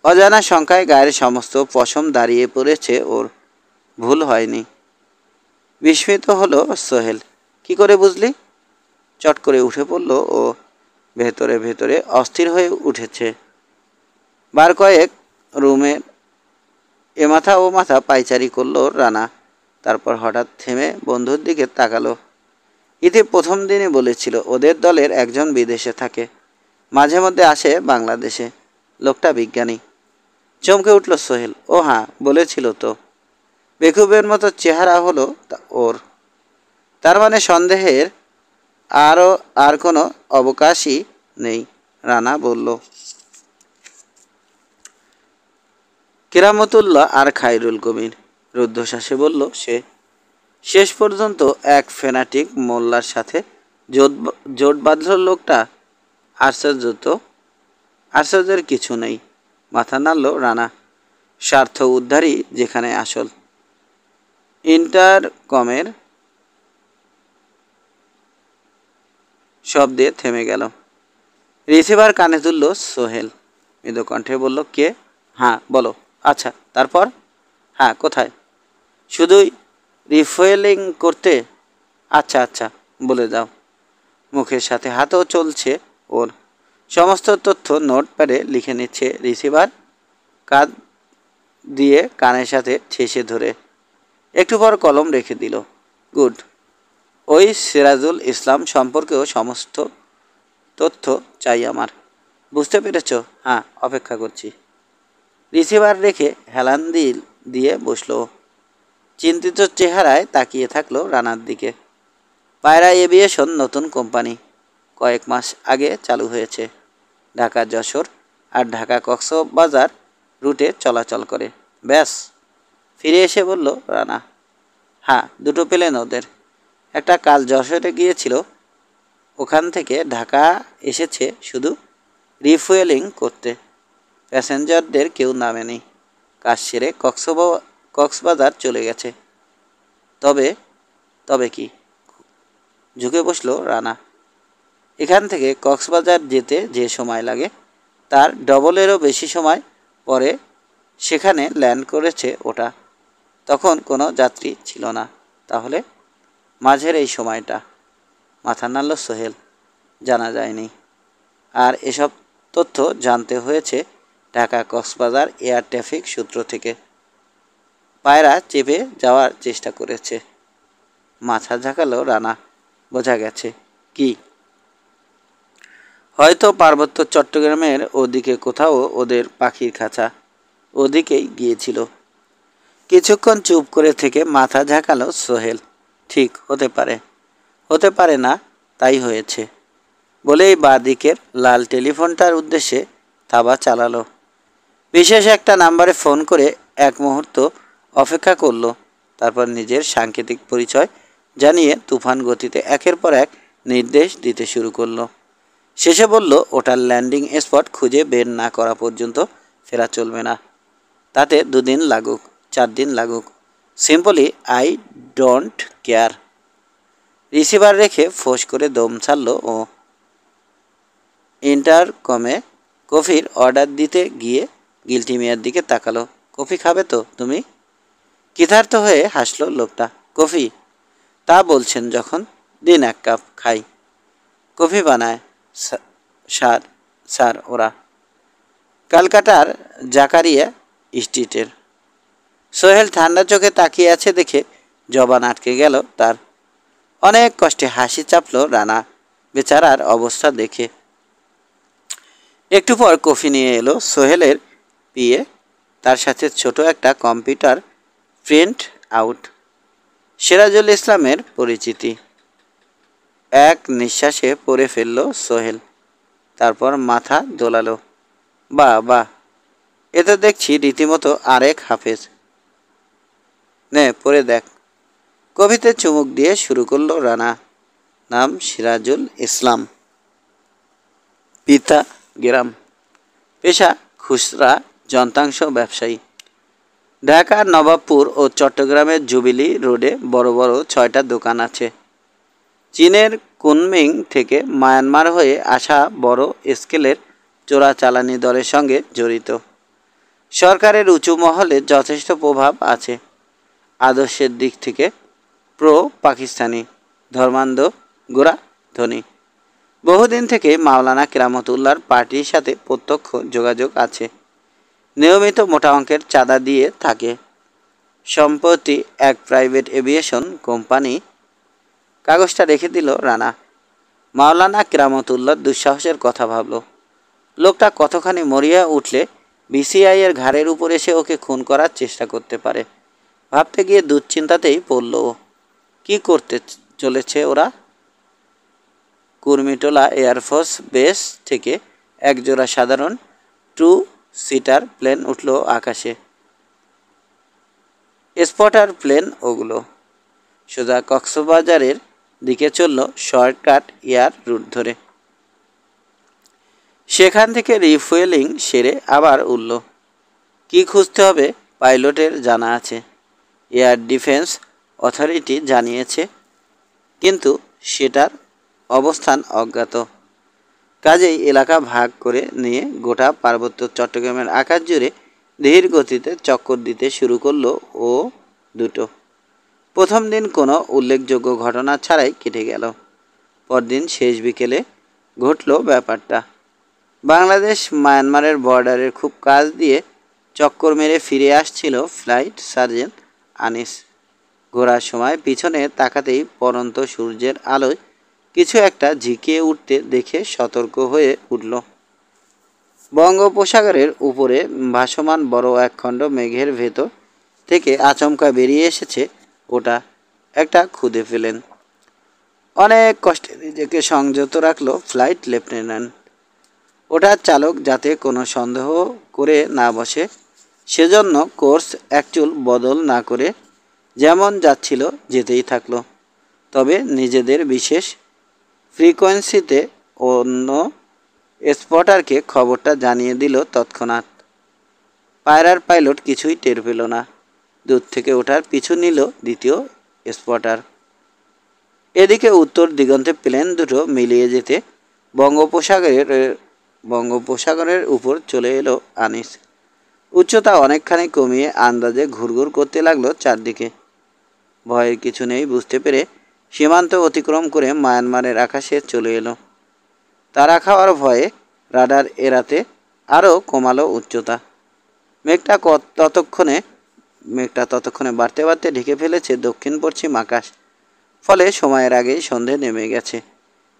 অজানা শঙ্কায় গায়ের সমস্ত পশম দাঁড়িয়ে পড়েছে ওর। ভুল হয়নি। বিস্মিত হলো সোহেল। কি করে বুঝলি? চট করে উঠে পড়ল ও। ভেতরে ভেতরে অস্থির হয়ে উঠেছে। বার কয়েক রুমের এ মাথা ও মাথা পায়চারি করলো রানা। তারপর হঠাৎ থেমে বন্ধুর দিকে তাকালো। ইতি প্রথম দিনই বলেছিল ওদের দলের একজন বিদেশে থাকে, মাঝে মধ্যে আসে বাংলাদেশে। লোকটা বিজ্ঞানী। চমকে উঠল সোহেল। ও হ্যাঁ, বলেছিল তো। বেকুবের মতো চেহারা হলো ওর। তার মানে সন্দেহের আর কোনো অবকাশই নেই, রানা বলল। কেরামতুল্লাহ আর খায়রুল কবির, রুদ্ধশ্বাসে বলল সে। শেষ পর্যন্ত এক ফেনাটিক মোল্লার সাথে জোট বাঁধল লোকটা। আশ্চর্য তো। আশ্চর্যের কিছু নেই, মাথা নাড়ল রানা। স্বার্থ উদ্ধারই যেখানে আসল। ইন্টারকমের শব্দে থেমে গেল। রিসিভার কানে তুলল সোহেল। মৃদু কণ্ঠে বলল, কে? হ্যাঁ বলো। আচ্ছা, তারপর? হ্যাঁ, কোথায়? শুধুই রিফুয়েলিং করতে? আচ্ছা আচ্ছা, বলে দাও। মুখের সাথে হাতও চলছে ওর। সমস্ত তথ্য নোটপ্যাডে লিখে নিচ্ছে রিসিভার কাঁধ দিয়ে কানের সাথে ঠেসে ধরে। একটু পর কলম রেখে দিল। গুড। ওই সিরাজুল ইসলাম সম্পর্কেও সমস্ত তথ্য চাই আমার। বুঝতে পেরেছ? হ্যাঁ, অপেক্ষা করছি। রিসিভার রেখে হেলান দিয়ে বসলো। চিন্তিত চেহারায় তাকিয়ে থাকলো রানার দিকে। পায়রা এভিয়েশন নতুন কোম্পানি, কয়েক মাস আগে চালু হয়েছে। ঢাকা যশোর আর ঢাকা কক্সবাজার রুটে চলাচল করে। ব্যাস, ফিরে এসে বলল রানা। হ্যাঁ, দুটো প্লেন ওদের। একটা কাল যশোরে গিয়েছিল, ওখান থেকে ঢাকা এসেছে শুধু রিফুয়েলিং করতে। প্যাসেঞ্জারদের কেউ নামেনি। কাজ সেরে কক্সবাজার চলে গেছে। তবে কি? ঝুঁকে বসলো রানা। এখান থেকে কক্সবাজার যেতে যে সময় লাগে তার ডবলেরও বেশি সময় পরে সেখানে ল্যান্ড করেছে ওটা। তখন কোনো যাত্রী ছিল না। তাহলে মাঝের এই সময়টা? মাথা নাড়ল সোহেল। জানা যায়নি। আর এসব তথ্য জানতে হয়েছে ঢাকা কক্সবাজার এয়ার ট্রাফিক সূত্র থেকে। পায়রা চেপে যাওয়ার চেষ্টা করেছে। মাথা ঝাঁকালো রানা। বোঝা গেছে। কি? হয়তো পার্বত্য চট্টগ্রামের ওদিকে কোথাও ওদের পাখির খাঁচা। ওদিকেই গিয়েছিল। কিছুক্ষণ চুপ করে থেকে মাথা ঝাঁকালো সোহেল। ঠিক হতে পারে, হতে পারে না, তাই হয়েছে বলেই বাঁ দিকের লাল টেলিফোনটার উদ্দেশ্যে থাবা চালালো। বিশেষ একটা নাম্বারে ফোন করে এক মুহূর্ত অপেক্ষা করল। তারপর নিজের সাংকেতিক পরিচয় জানিয়ে তুফান গতিতে একের পর এক নির্দেশ দিতে শুরু করলো। শেষে বলল, ওটার ল্যান্ডিং স্পট খুঁজে বের না করা পর্যন্ত ফেরা চলবে না। তাতে 2 দিন লাগুক, 4 দিন লাগুক, simply I don't care. Receiver রেখে ফোঁস করে দম ছাড়ল ও। ইন্টারকমে কফির অর্ডার দিতে গিয়ে গিল্টি মিয়ার দিকে তাকালো। কফি খাবে তো তুমি? কৃতার্থ হয়ে হাসল লোকটা। কফি? তা বলছেন যখন দিন 1 কাপ খাই। কফি বানায় স্যার ওরা, ক্যালকাটার জাকারিয়া স্ট্রিটের। সোহেল ঠান্ডা চোখে তাকিয়ে আছে দেখে জবান আটকে গেল তার। অনেক কষ্টে হাসি চাপল রানা বেচারার অবস্থা দেখে। একটু পর কফি নিয়ে এলো সোহেলের পিয়ে, তার সাথে ছোট একটা কম্পিউটার প্রিন্ট আউট। সিরাজুল ইসলামের পরিচিতি। এক নিঃশ্বাসে পড়ে ফেলল সোহেল। তারপর মাথা দোলালো। বাহ, এ তো দেখছি রীতিমতো আরেক হাফেজ। নে পড়ে দেখ। কবিতে চুমুক দিয়ে শুরু করলো রানা। নাম সিরাজুল ইসলাম, পিতা গ্রাম, পেশা খুচরা যন্ত্রাংশ ব্যবসায়ী। ঢাকার নবাবপুর ও চট্টগ্রামের জুবিলি রোডে বড় বড় 6টা দোকান আছে। চীনের কুনমিং থেকে মায়ানমার হয়ে আসা বড় স্কেলের চোরাচালানি দলের সঙ্গে জড়িত। সরকারের উঁচু মহলে যথেষ্ট প্রভাব আছে। আদর্শের দিক থেকে প্রো পাকিস্তানি, ধর্মান্ধ, গোঁড়া, ধনী। বহুদিন থেকে মাওলানা কেরামতুল্লাহর পার্টির সাথে প্রত্যক্ষ যোগাযোগ আছে। নিয়মিত মোটা অঙ্কের চাঁদা দিয়ে থাকে। সম্প্রতি এক প্রাইভেট এভিয়েশন কোম্পানি কাগজটা রেখে দিল রানা। মাওলানা কেরামতুল্লাহর দুঃসাহসের কথা ভাবল। লোকটা কতখানি মরিয়া উঠলে বিসিআই এর ঘাড়ের উপর এসে ওকে খুন করার চেষ্টা করতে পারে। ভাবতে গিয়ে দুশ্চিন্তাতেই পড়ল ও। কী করতে চলেছে ওরা? কুর্মিটোলা এয়ারফোর্স বেস থেকে একজোড়া সাধারণ 2 সিটার প্লেন উঠল আকাশে। স্পটার প্লেন ওগুলো। সোজা কক্সবাজারের দিকে চলল শর্টকাট এয়ার রুট ধরে। সেখান থেকে রিফুয়েলিং সেরে আবার উড়ল। কি খুঁজতে হবে পাইলটের জানা আছে, এয়ার ডিফেন্স অথরিটি জানিয়েছে, কিন্তু সেটার অবস্থান অজ্ঞাত। কাজেই এলাকা ভাগ করে নিয়ে গোটা পার্বত্য চট্টগ্রামের আকাশ জুড়ে ধীর গতিতে চক্কর দিতে শুরু করলো ও দুটো। প্রথম দিন কোনো উল্লেখযোগ্য ঘটনা ছাড়াই কেটে গেল। পরদিন শেষ বিকেলে ঘটল ব্যাপারটা। বাংলাদেশ মায়ানমারের বর্ডারের খুব কাছ দিয়ে চক্কর মেরে ফিরে আসছিল ফ্লাইট সার্জেন্ট আনিস। ঘোরার সময় পিছনে তাকাতেই পরন্ত সূর্যের আলোয় কিছু একটা ঝিকিয়ে উঠতে দেখে সতর্ক হয়ে উঠল। বঙ্গোপসাগরের উপরে ভাসমান বড় একখণ্ড মেঘের ভেতর থেকে আচমকা বেরিয়ে এসেছে ওটা। একটা খুদে ফেলেন। অনেক কষ্টে নিজেকে সংযত রাখলো ফ্লাইট লেফটেন্যান্ট। ওটার চালক যাতে কোনো সন্দেহ করে না বসে, সেজন্য কোর্স একচুল বদল না করে যেমন যাচ্ছিল যেতেই থাকলো। তবে নিজেদের বিশেষ ফ্রিকোয়েন্সিতে অন্য স্পটারকে খবরটা জানিয়ে দিল তৎক্ষণাৎ। পায়রার পাইলট কিছুই টের পেল না। দূর থেকে ওঠার পিছু নিল দ্বিতীয় স্পটার। এদিকে উত্তর দিগন্তে প্লেন দুটো মিলিয়ে যেতে বঙ্গোপসাগরের উপর চলে এলো আনিস। উচ্চতা অনেকখানি কমিয়ে আন্দাজে ঘুরঘুর করতে লাগলো চারদিকে। ভয়ের কিছু নেই বুঝতে পেরে সীমান্ত অতিক্রম করে মায়ানমারের আকাশে চলে এলো। তারা খাওয়ার ভয়ে রাডার এড়াতে আরও কমালো উচ্চতা। মেঘটা ততক্ষণে বাড়তে বাড়তে ঢেকে ফেলেছে দক্ষিণ পশ্চিম আকাশ। ফলে সময়ের আগেই সন্ধে নেমে গেছে।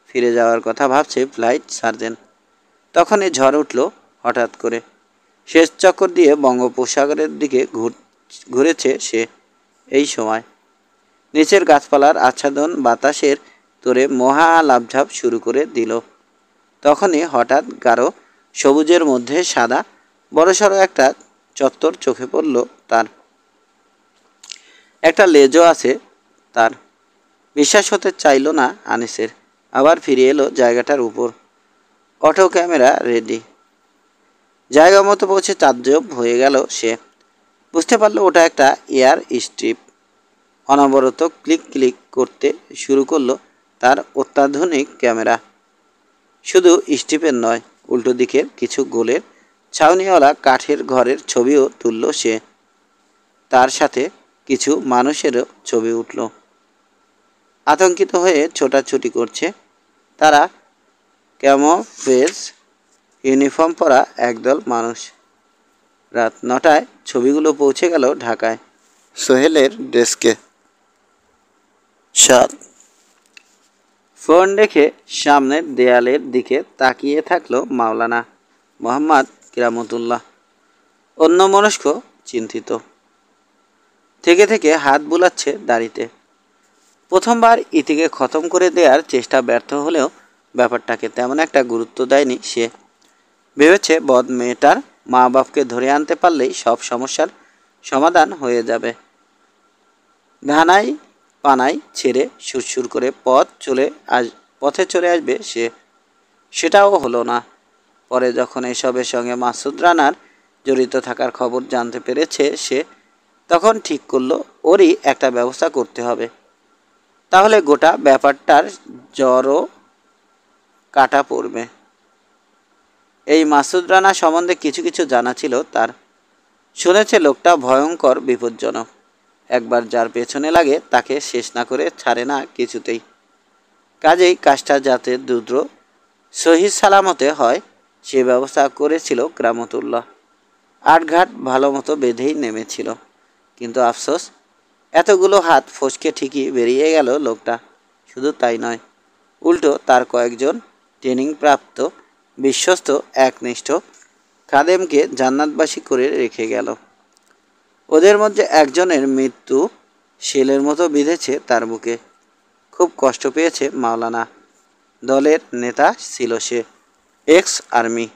ফিরে যাওয়ার কথা ভাবছে ফ্লাইট সার্জেন্ট। তখনই ঝড় উঠল হঠাৎ করে। শেষ চক্কর দিয়ে বঙ্গোপসাগরের দিকে ঘুরেছে সে। এই সময় নিচের গাছপালার আচ্ছাদন বাতাসের তোরে মহা লাফঝাপ শুরু করে দিল। তখনই হঠাৎ গাঢ় সবুজের মধ্যে সাদা বড়সড় একটা চত্বর চোখে পড়ল তার। একটা লেজও আছে তার। বিশ্বাস হতে চাইল না আনিসের। আবার ফিরে এলো জায়গাটার উপর। Auto camera ready. জায়গা মতো পৌঁছে তাজ্জব হয়ে গেল সে। বুঝতে পারলো ওটা একটা এয়ার স্ট্রিপ। অনবরত ক্লিক ক্লিক করতে শুরু করলো তার অত্যাধুনিক ক্যামেরা। শুধু স্ট্রিপের নয়, উল্টো দিকের কিছু গোলের ছাউনিওয়ালা কাঠের ঘরের ছবিও তুলল সে। তার সাথে কিছু মানুষেরও ছবি উঠল। আতঙ্কিত হয়ে ছোটাছুটি করছে তারা। ক্যামোফ্লেজ ইউনিফর্ম পরা একদল মানুষ। রাত 9টায় ছবিগুলো পৌঁছে গেল ঢাকায় সোহেলের ডেস্কে। 7 ফোন রেখে সামনের দেয়ালের দিকে তাকিয়ে থাকলো মাওলানা মোহাম্মদ কেরামতুল্লাহ। অন্যমনস্ক, চিন্তিত। থেকে থেকে হাত বুলাচ্ছে দাড়িতে। প্রথমবার ইতিকে খতম করে দেওয়ার চেষ্টা ব্যর্থ হলেও ব্যাপারটাকে তেমন একটা গুরুত্ব দেয়নি সে। ভেবেছে বদ মেয়েটার মা বাপকে ধরে আনতে পারলেই সব সমস্যার সমাধান হয়ে যাবে। ধানাই পানাই ছেড়ে সুরসুর করে পথে চলে আসবে সে। সেটাও হলো না। পরে যখন এসবের সঙ্গে মাসুদ রানার জড়িত থাকার খবর জানতে পেরেছে সে, তখন ঠিক করলো ওরই একটা ব্যবস্থা করতে হবে। তাহলে গোটা ব্যাপারটার জড়ও কাটা পড়বে। এই মাসুদ রানা সম্বন্ধে কিছু কিছু জানা ছিল তার। শুনেছে লোকটা ভয়ঙ্কর বিপজ্জনক। একবার যার পেছনে লাগে তাকে শেষ না করে ছাড়ে না কিছুতেই। কাজেই কাজটা যাতে দ্রুত সহি সালামতে হয় সে ব্যবস্থা করেছিল গ্রামতুল্লাহ। আটঘাট ভালো মতো বেঁধেই নেমেছিল, কিন্তু আফসোস এতগুলো হাত ফসকে ঠিকই বেরিয়ে গেল লোকটা। শুধু তাই নয়, উল্টো তার কয়েকজন ট্রেনিংপ্রাপ্ত বিশ্বস্ত একনিষ্ঠ খাদেমকে জান্নাতবাসী করে রেখে গেল। ওদের মধ্যে একজনের মৃত্যু শেলের মতো বিঁধেছে তার বুকে। খুব কষ্ট পেয়েছে মাওলানা। দলের নেতা ছিল সে, এক্স আর্মি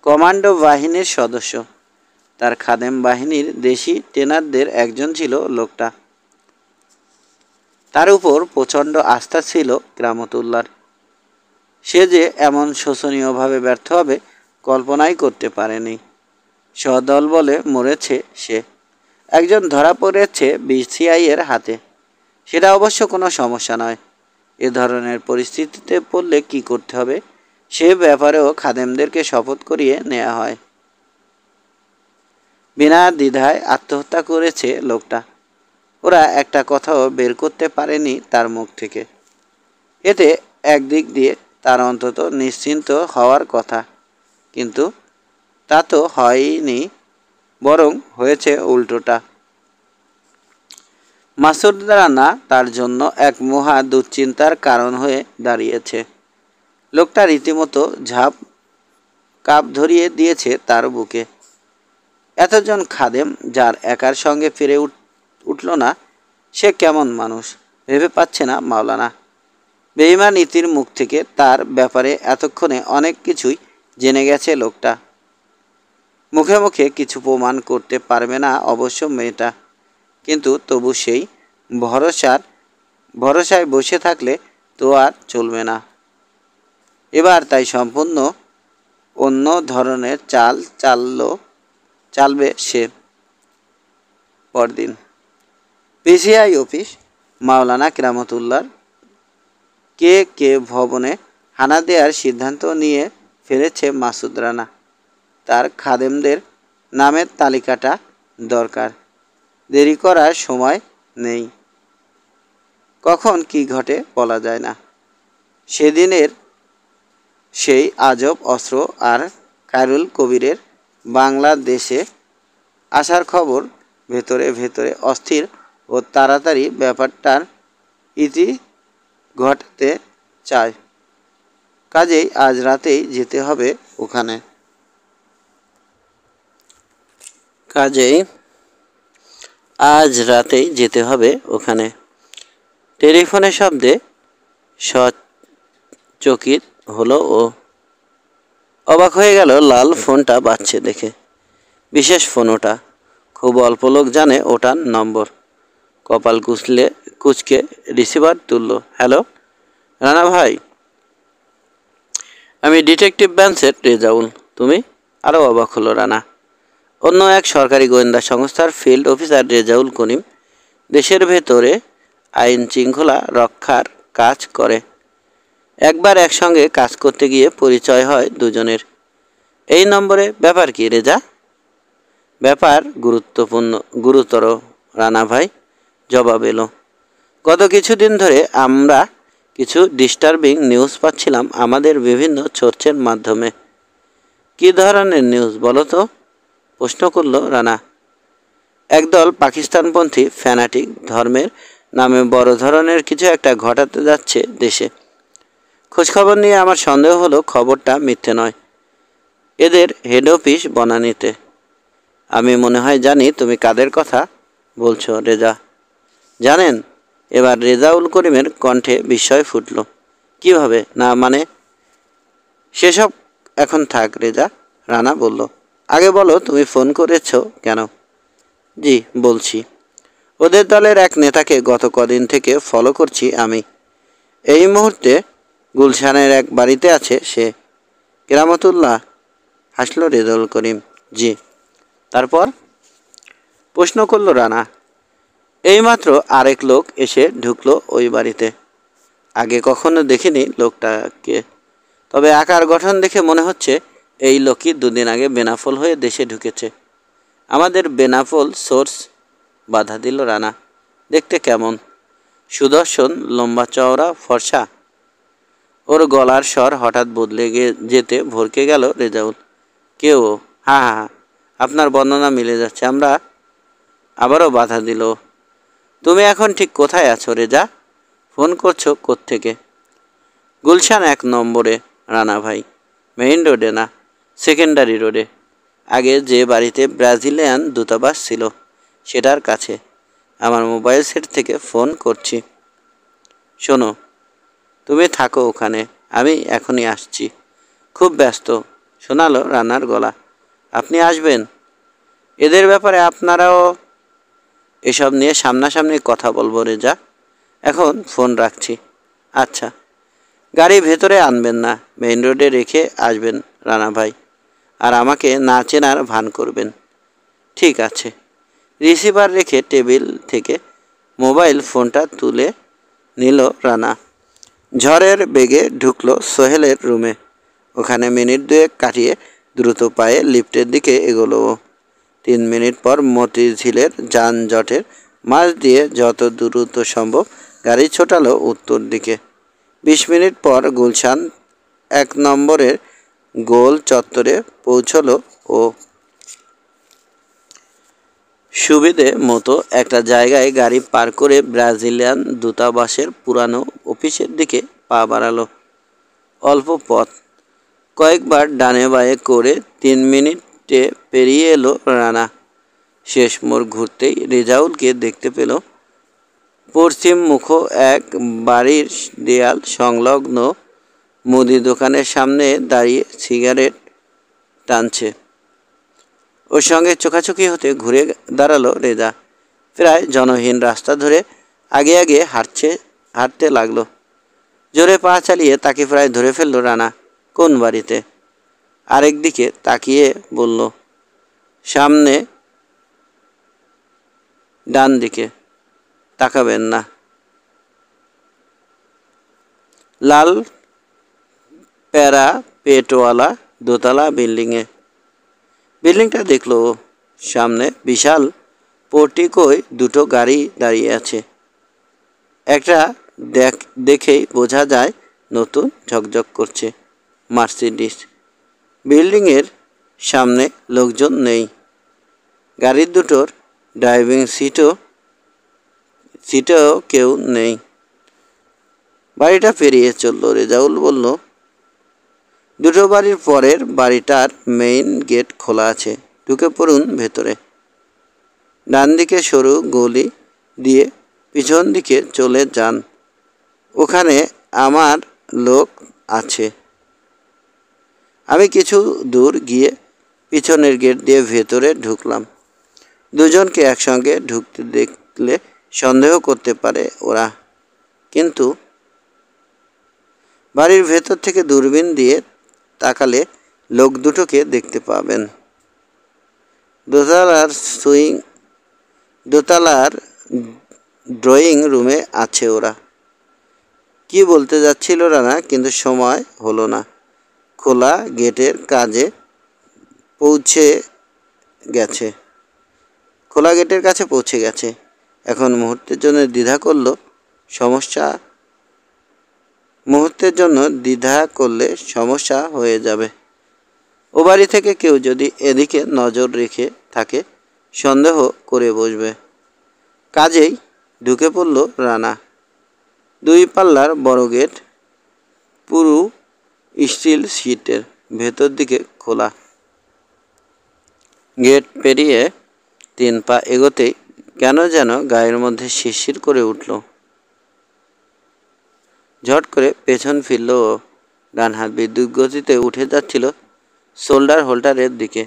কমান্ডো বাহিনীর সদস্য। তার খাদেম বাহিনীর দেশি ট্রেনারদের একজন ছিল লোকটা। তার উপর প্রচণ্ড আস্থা ছিল গ্রামতুল্লার। সে যে এমন শোচনীয়ভাবে ব্যর্থ হবে কল্পনাই করতে পারেনি। সদল বলে মরেছে সে। একজন ধরা পড়েছে বিসিআই এর হাতে। সেটা অবশ্য কোনো সমস্যা নয়। এ ধরনের পরিস্থিতিতে পড়লে কি করতে হবে সে ব্যাপারেও খাদেমদেরকে শপথ করিয়ে নেওয়া হয়। বিনা দ্বিধায় আত্মহত্যা করেছে লোকটা। ওরা একটা কথাও বের করতে পারেনি তার মুখ থেকে। এতে একদিক দিয়ে তার অন্তত নিশ্চিন্ত হওয়ার কথা, কিন্তু তা তো হয়নি, বরং হয়েছে উল্টোটা। মাসুদ রানা তার জন্য এক মহা দুশ্চিন্তার কারণ হয়ে দাঁড়িয়েছে। লোকটা রীতিমতো কাপ ধরিয়ে দিয়েছে তার বুকে। এতজন খাদেম যার একার সঙ্গে ফিরে উঠল না, সে কেমন মানুষ ভেবে পাচ্ছে না মাওলানা। বেঈমান নীতির মুখ থেকে তার ব্যাপারে এতক্ষণে অনেক কিছুই জেনে গেছে লোকটা। মুখে মুখে কিছু প্রমাণ করতে পারবে না অবশ্য মেয়েটা, কিন্তু তবু সেই ভরসায় বসে থাকলে তো আর চলবে না। এবার তাই সম্পূর্ণ অন্য ধরনের চালবে সে। পরদিন পিসিআই অফিস, মাওলানা কেরামতুল্লাহর কে ভবনে হানা দেওয়ার সিদ্ধান্ত নিয়ে ফেলেছে মাসুদ রানা। তার খাদেমদের নামের তালিকাটা দরকার। দেরি করার সময় নেই। কখন কি ঘটে বলা যায় না। সেদিনের সেই আজব অস্ত্র আর খায়রুল কবিরের বাংলাদেশে আসার খবর ভেতরে ভেতরে অস্থির ও তাড়াতাড়ি ব্যাপারটার ইতি ঘটাতে চায়। কাজেই আজ রাতেই যেতে হবে ওখানে। টেলিফোনের শব্দে সচকিত হলো ও। অবাক হয়ে গেল লাল ফোনটা বাজছে দেখে। বিশেষ ফোন ওটা। খুব অল্প লোক জানে ওটার নম্বর। কপাল কুঁচকে রিসিভার তুলল। হ্যালো রানা ভাই, আমি ডিটেকটিভ ব্যান্সের রেজাউল। তুমি? আরও অবাক হলো রানা। অন্য এক সরকারি গোয়েন্দা সংস্থার ফিল্ড অফিসার রেজাউল করিম দেশের ভেতরে আইন শৃঙ্খলা রক্ষার কাজ করে। একবার একসঙ্গে কাজ করতে গিয়ে পরিচয় হয় দুজনের। এই নম্বরে ব্যাপার কি রেজা? ব্যাপার গুরুতর রানা ভাই, জবাব এলো। গত কিছুদিন ধরে আমরা কিছু ডিস্টার্বিং নিউজ পাচ্ছিলাম আমাদের বিভিন্ন সোর্সের মাধ্যমে। কী ধরনের নিউজ বলো তো? প্রশ্ন করল রানা। একদল পাকিস্তানপন্থী ফ্যানাটিক ধর্মের নামে বড় ধরনের কিছু একটা ঘটাতে যাচ্ছে দেশে। খোঁজখবর নিয়ে আমার সন্দেহ হলো খবরটা মিথ্যে নয়। এদের হেড অফিস বনানীতে। আমি মনে হয় জানি তুমি কাদের কথা বলছো রেজা। জানেন? এবার রেজাউল করিমের কণ্ঠে বিস্ময় ফুটল। কিভাবে? না মানে? সেসব এখন থাক রেজা, রানা বলল। আগে বলো তুমি ফোন করেছো কেন? জি বলছি। ওদের দলের এক নেতাকে গত কদিন থেকে ফলো করছি আমি। এই মুহূর্তে গুলশানের এক বাড়িতে আছে সে। কেরামতুল্লাহ? হাসল রেজাউল করিম। জি। তারপর? প্রশ্ন করল রানা। এইমাত্র আরেক লোক এসে ঢুকলো ওই বাড়িতে। আগে কখনো দেখিনি লোকটাকে, তবে আকার গঠন দেখে মনে হচ্ছে এই লোকই দুদিন আগে বেনাফল হয়ে দেশে ঢুকেছে। আমাদের বেনাফল সোর্স বাধা দিল রানা। দেখতে কেমন? সুদর্শন, লম্বা চওড়া, ফর্সা? ওর গলার স্বর হঠাৎ বদলে যেতে ভরকে গেল রেজাউল। কেউ? হ্যাঁ হ্যাঁ হ্যাঁ, আপনার বর্ণনা মিলে যাচ্ছে। আমরা আবারও বাধা দিল। তুমি এখন ঠিক কোথায় আছো রেজা? ফোন করছো কোত্থেকে? গুলশান 1 নম্বরে রানা ভাই। মেইন রোডে না, সেকেন্ডারি রোডে। আগে যে বাড়িতে ব্রাজিলিয়ান দূতাবাস ছিল সেটার কাছে। আমার মোবাইল সেট থেকে ফোন করছি। শোনো, তুমি থাকো ওখানে, আমি এখনই আসছি। খুব ব্যস্ত, শোনালো রানার গলা। আপনি আসবেন? এদের ব্যাপারে আপনারাও এসব নিয়ে সামনাসামনি কথা বলবো রেজা। এখন ফোন রাখছি। আচ্ছা। গাড়ি ভেতরে আনবেন না, মেইন রোডে রেখে আসবেন রানা ভাই। আর আমাকে না চেনার ভান করবেন। ঠিক আছে। রিসিভার রেখে টেবিল থেকে মোবাইল ফোনটা তুলে নিল রানা। ঝড়ের বেগে ঢুকলো সোহেলের রুমে। ওখানে মিনিট 2 কাটিয়ে দ্রুত পায়ে লিফটের দিকে এগোলো। 3 মিনিট পর মতিঝিলের যানজটের মাঝ দিয়ে যত দ্রুত সম্ভব গাড়ি ছোটালো উত্তর দিকে। 20 মিনিট পর গুলশান 1 নম্বরের গোল চত্বরে পৌঁছলো ও সুবিধে মতো একটা জায়গায় গাড়ি পার করে ব্রাজিলিয়ান দূতাবাসের পুরানো অফিসের দিকে পা বাড়ালো। অল্প পথ, কয়েকবার ডানে বাঁয়ে করে 3 মিনিটে পেরিয়ে এলো রানা। শেষ মোড় ঘুরতেই রেজাউলকে দেখতে পেল। পশ্চিম মুখ এক বাড়ির দেয়াল সংলগ্ন মুদি দোকানের সামনে দাঁড়িয়ে সিগারেট টানছে। ওর সঙ্গে চোখাচোখি হতে ঘুরে দাঁড়ালো রেজা। প্রায় জনহীন রাস্তা ধরে আগে আগে হাঁটতে লাগলো। জোরে পা চালিয়ে তাকে প্রায় ধরে ফেললো রানা। কোন বাড়িতে? আরেক দিকে তাকিয়ে বলল, সামনে, ডান দিকে। তাকাবেন না। লাল প্যারাপেটওয়ালা দোতলা বিল্ডিংয়ে। বিল্ডিংটা দেখলো। সামনে বিশাল পোর্টিকোয় 2টো গাড়ি দাঁড়িয়ে আছে। একটা দেখেই বোঝা যায় নতুন, ঝকঝক করছে, মার্সিডিস। বিল্ডিংয়ের সামনে লোকজন নেই। গাড়ির 2টোর ড্রাইভিং সিটেও কেউ নেই। বাড়িটা পেরিয়ে চলল। রেজাউল বলল, 2টো বাড়ির পরের বাড়িটার মেইন গেট খোলা আছে, ঢুকে পড়ুন ভেতরে। ডান দিকে সরু গলি দিয়ে পিছন দিকে চলে যান, ওখানে আমার লোক আছে। আমি কিছু দূর গিয়ে পিছনের গেট দিয়ে ভেতরে ঢুকলাম। দুজনকে একসঙ্গে ঢুকতে দেখলে সন্দেহ করতে পারে ওরা, কিন্তু বাড়ির ভেতর থেকে দূরবীন দিয়ে তাকালে লোক দুটোকে দেখতে পাবেন। দোতলার ড্রয়িং রুমে আছে ওরা। কি বলতে যাচ্ছিল রানা, কিন্তু সময় হলো না। খোলা গেটের কাছে পৌঁছে গেছে। এখন মুহূর্তের জন্য দ্বিধা করলে সমস্যা হয়ে যাবে। ও বাড়ি থেকে কেউ যদি এদিকে নজর রেখে থাকে, সন্দেহ করে বসবে। কাজেই ঢুকে পড়ল রানা। 2 পাল্লার বড় গেট, পুরো স্টিল শিটের, ভেতর দিকে খোলা। গেট পেরিয়ে 3 পা এগোতেই কেন যেন গায়ের মধ্যে শিরশির করে উঠল। ঝট করে পেছন ফিরল। ডান হাত বিদ্যুৎ গতিতে উঠে যাচ্ছিল শোল্ডার হোল্ডারের দিকে,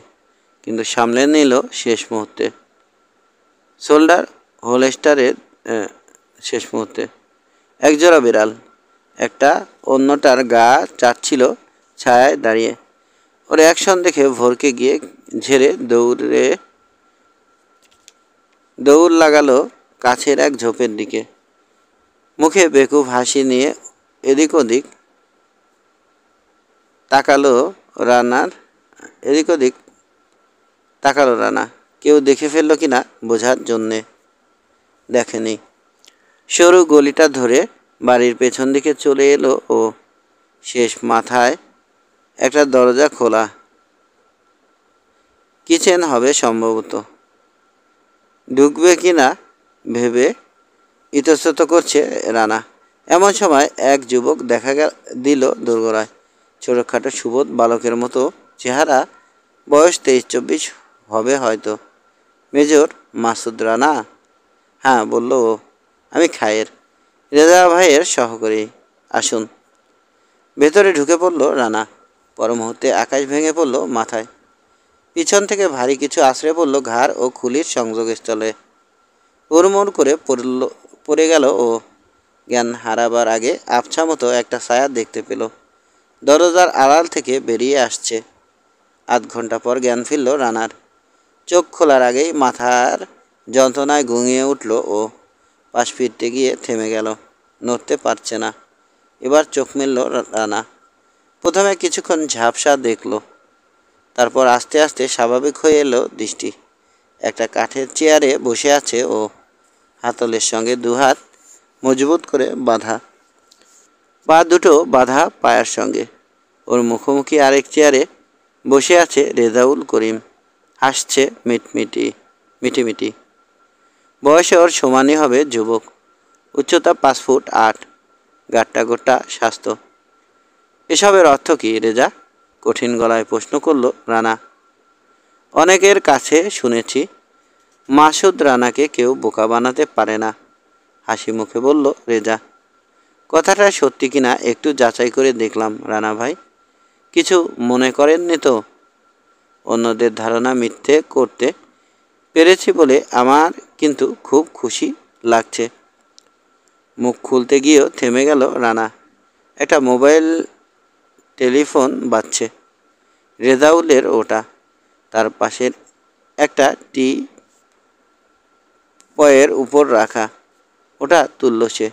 কিন্তু সামলে নিল শেষ মুহূর্তে। একজোড়া বিড়াল, একটা অন্যটার গা চাটছিল ছায়ায় দাঁড়িয়ে। ওর অ্যাকশন দেখে ভরকে গিয়ে ঝেড়ে দৌড় লাগালো কাছের এক ঝোপের দিকে। মুখে বেকুব হাসি নিয়ে এদিক ওদিক তাকালো রানা। কেউ দেখে ফেললো কিনা বোঝার জন্যে। দেখেনি। সরু গলিটা ধরে বাড়ির পেছন দিকে চলে এলো ও শেষ মাথায় একটা দরজা খোলা, কিচেন হবে সম্ভবত। ঢুকবে কিনা ভেবে ইতস্তত করছে রানা। এমন সময় এক যুবক দেখা দিল দোরগোড়ায়। ছোটোখাটো সুবোধ বালকের মতো চেহারা, বয়স 23-24 হবে হয়তো। মেজর মাসুদ রানা? হ্যাঁ, বলল ও। আমি খায়ের, রেজা ভাইয়ের সহকারী। আসুন। ভেতরে ঢুকে পড়ল রানা। পর মুহূর্তে আকাশ ভেঙে পড়ল মাথায়। পিছন থেকে ভারী কিছু আছড়ে পড়ল ঘাড় ও খুলির সংযোগস্থলে। হুড়মুড় করে পড়ে গেল ও। জ্ঞান হারাবার আগে আবছা মতো একটা ছায়া দেখতে পেল, দরজার আড়াল থেকে বেরিয়ে আসছে। আধ ঘন্টা পর জ্ঞান ফিরল রানার। চোখ খোলার আগেই মাথার যন্ত্রণায় ঘুমিয়ে উঠল ও। পাশ ফিরতে গিয়ে থেমে গেল, নড়তে পারছে না। এবার চোখ মেলল রানা। প্রথমে কিছুক্ষণ ঝাপসা দেখল, তারপর আস্তে আস্তে স্বাভাবিক হয়ে এলো দৃষ্টি। একটা কাঠের চেয়ারে বসে আছে ও, হাতলের সঙ্গে দুহাত মজবুত করে বাঁধা, পা দুটো বাঁধা পায়ের সঙ্গে। ওর মুখোমুখি আরেক চেয়ারে বসে আছে রেজাউল করিম। হাসছে মিটিমিটি। বয়সে ওর সমানই হবে যুবক। উচ্চতা 5 ফুট 8, গাট্টা গোট্টা স্বাস্থ্য। এসবের অর্থ কী রেজা? কঠিন গলায় প্রশ্ন করল রানা। অনেকের কাছে শুনেছি মাসুদ রানাকে কেউ বোকা বানাতে পারে না, হাসি মুখে বলল রেজা। কথাটা সত্যি কিনা একটু যাচাই করে দেখলাম রানা ভাই। কিছু মনে করেননি তো? অন্যদের ধারণা মিথ্যে করতে পেরেছি বলে আমার কিন্তু খুব খুশি লাগছে। মুখ খুলতে গিয়েও থেমে গেল রানা। একটা মোবাইল টেলিফোন বাজছে। রেজাউলের ওটা। তার পাশের একটা পয়ের উপর রাখা। ওটা তুলল সে।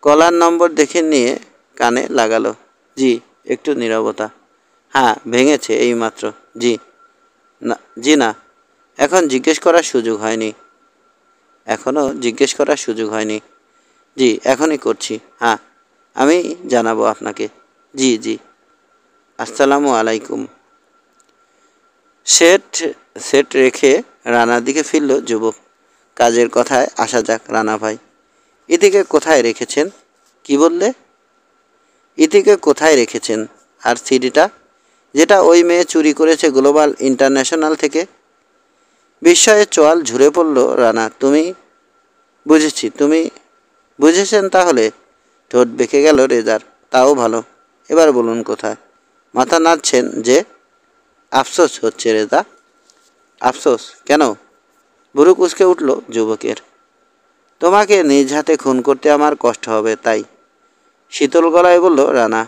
কলার নম্বর দেখে নিয়ে কানে লাগালো। জি। একটু নীরবতা। হ্যাঁ, ভেঙেছে এইমাত্র। জি না, এখন জিজ্ঞেস করার সুযোগ হয়নি। এখনও জিজ্ঞেস করার সুযোগ হয়নি। জি, এখনই করছি। হ্যাঁ, আমি জানাবো আপনাকে। জি। আসসালামু আলাইকুম। সেট রেখে রানার দিকে ফিরল যুবক। কাজের কথায় আসা যাক রানা ভাই। ইতিকে কোথায় রেখেছেন? কি বললে? ইতিকে কোথায় রেখেছেন? আর সিডিটা যেটা ওই মেয়ে চুরি করেছে গ্লোবাল ইন্টারন্যাশনাল থেকে? বিস্ময়ে চোয়াল ঝুরে পড়ল রানা। বুঝেছি, তুমি বুঝেছেন তাহলে? ঠোঁট বেঁকে গেল রেজার। তাও ভালো। এবার বলুন কোথায়? মাথা নাড়ছেন যে? আফসোস হচ্ছে রেজা। আফসোস কেন? ভুরু কুঁচকে উঠল যুবকের। তোমাকে নিজ হাতে খুন করতে আমার কষ্ট হবে, তাই। শীতল গলায় বলল রানা।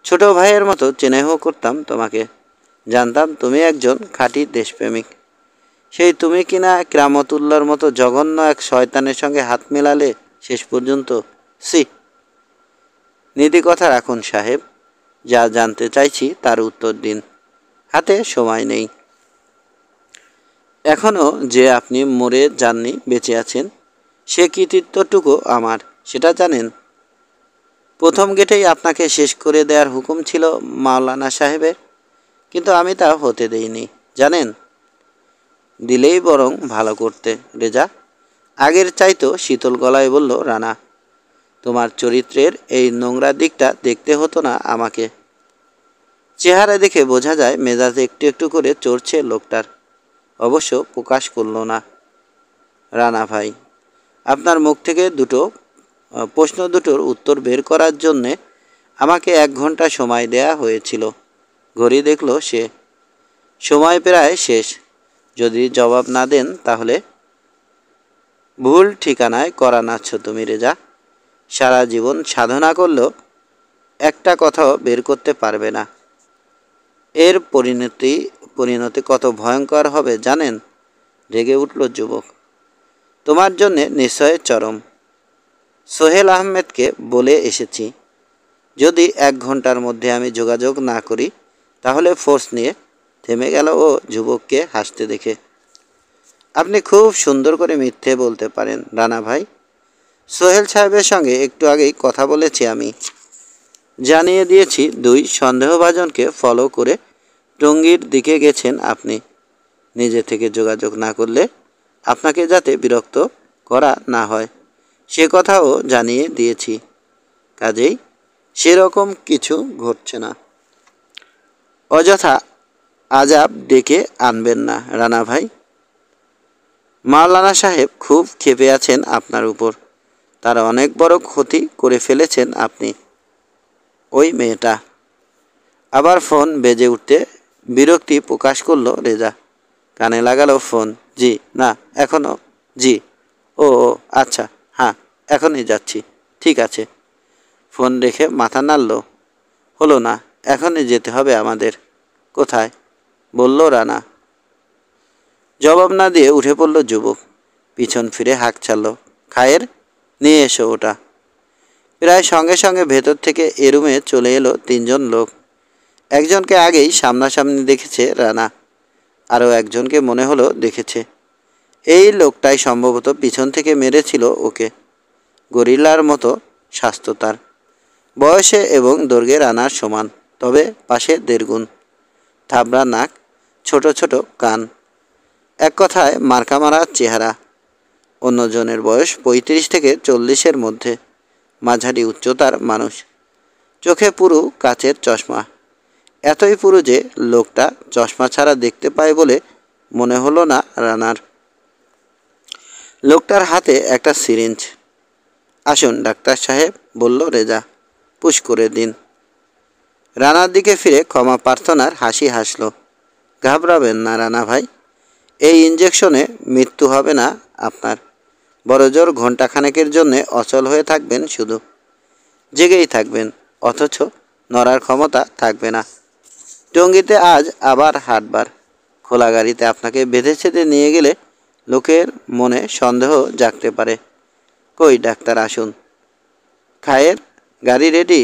ছোট ভাইয়ের মতো স্নেহ করতাম তোমাকে। জানতাম তুমি একজন খাঁটি দেশপ্রেমিক। সেই তুমি কিনা কিরামতুল্লার মতো জঘন্য এক শয়তানের সঙ্গে হাত মেলালে শেষ পর্যন্ত। সি। নীতি কথা রাখুন সাহেব। যা জানতে চাইছি তার উত্তর দিন। হাতে সময় নেই। এখনও যে আপনি মরে যাননি, বেঁচে আছেন, সে কৃতিত্বটুকু আমার, সেটা জানেন? প্রথম গেটেই আপনাকে শেষ করে দেওয়ার হুকুম ছিল মাওলানা সাহেবের, কিন্তু আমি তা হতে দেইনি, জানেন? দিলেই বরং ভালো করতে রেজা। আগের চাইতো শীতল গলায় বলল রানা। তোমার চরিত্রের এই নোংরা দিকটা দেখতে হতো না আমাকে। চেহারা দেখে বোঝা যায় মেজাজ একটু একটু করে চড়ছে লোকটার। অবশ্য প্রকাশ করল না। রানা ভাই, আপনার মুখ থেকে প্রশ্ন দুটোর উত্তর বের করার জন্যে আমাকে 1 ঘন্টা সময় দেয়া হয়েছিল। ঘড়ি দেখল সে। সময় প্রায় শেষ। যদি জবাব না দেন তাহলে। ভুল ঠিকানায় করা নাচ্ছ তুমি রেজা। সারা জীবন সাধনা করলেও একটা কথাও বের করতে পারবে না। এর পরিণতি কত ভয়ঙ্কর হবে জানেন? রেগে উঠল যুবক। তোমার জন্যে নিশ্চয় চরম। সোহেল আহমেদকে বলে এসেছি, যদি 1 ঘন্টার মধ্যে আমি যোগাযোগ না করি তাহলে ফোর্স নিয়ে। থেমে গেল ও যুবককে হাসতে দেখে। আপনি খুব সুন্দর করে মিথ্যে বলতে পারেন রানা ভাই। সোহেল সাহেবের সঙ্গে একটু আগেই কথা বলেছি আমি। জানিয়ে দিয়েছি 2 সন্দেহভাজনকে ফলো করে টঙ্গীর দিকে গেছেন আপনি। নিজে থেকে যোগাযোগ না করলে আপনাকে যাতে বিরক্ত করা না হয় সে কথাও জানিয়ে দিয়েছি। কাজেই সেরকম কিছু ঘটছে না। অযথা আজাব ডেকে আনবেন না রানা ভাই। মাওলানা সাহেব খুব ক্ষেপে আছেন আপনার উপর। তার অনেক বড় ক্ষতি করে ফেলেছেন আপনি। ওই মেয়েটা। আবার ফোন বেজে উঠতে বিরক্তি প্রকাশ করলো রেজা। কানে লাগালো ফোন। জি না এখনও। জি ও ও আচ্ছা হ্যাঁ এখনই যাচ্ছি। ঠিক আছে। ফোন রেখে মাথা নাড়ল। হলো না, এখনই যেতে হবে আমাদের। কোথায়? বলল রানা। জবাব না দিয়ে উঠে পড়ল যুবক। পিছন ফিরে হাঁক ছাড়ল। খায়ের, নিয়ে এসো ওটা। প্রায় সঙ্গে সঙ্গে ভেতর থেকে এ রুমে চলে এলো 3 জন লোক। একজনকে আগেই সামনাসামনি দেখেছে রানা, আরও একজনকে মনে হলো দেখেছে। এই লোকটাই সম্ভবত পিছন থেকে মেরেছিল ওকে। গরিলার মতো স্বাস্থ্য তার, বয়সে এবং দৈর্ঘ্যে রানার সমান, তবে পাশে 1.5 গুণ। থাবড়া নাক, ছোট ছোট কান, এক কথায় মার্কা মারা চেহারা। অন্যজনের বয়স 35 থেকে 40-এর মধ্যে, মাঝারি উচ্চতার মানুষ। চোখে পুরু কাচের চশমা, এতই পুরু যে লোকটা চশমা ছাড়া দেখতে পায় বলে মনে হলো না রানার। লোকটার হাতে একটা সিরিঞ্জ। আসুন ডাক্তার সাহেব, বলল রেজা। পুশ করে দিন। রানার দিকে ফিরে ক্ষমা প্রার্থনার হাসি হাসল। ঘাবড়াবেন না রানা ভাই, এই ইঞ্জেকশনে মৃত্যু হবে না আপনার। বড়জোর ঘণ্টাখানেকের জন্যে অচল হয়ে থাকবেন, শুধু জেগেই থাকবেন, অথচ নড়ার ক্ষমতা থাকবে না। টঙ্গীতে আজ আবার হাটবার। খোলা গাড়িতে আপনাকে বেঁধে ছেঁধে নিয়ে গেলে লোকের মনে সন্দেহ জাগতে পারে। কই ডাক্তার আসুন। খায়ের, গাড়ি রেডি?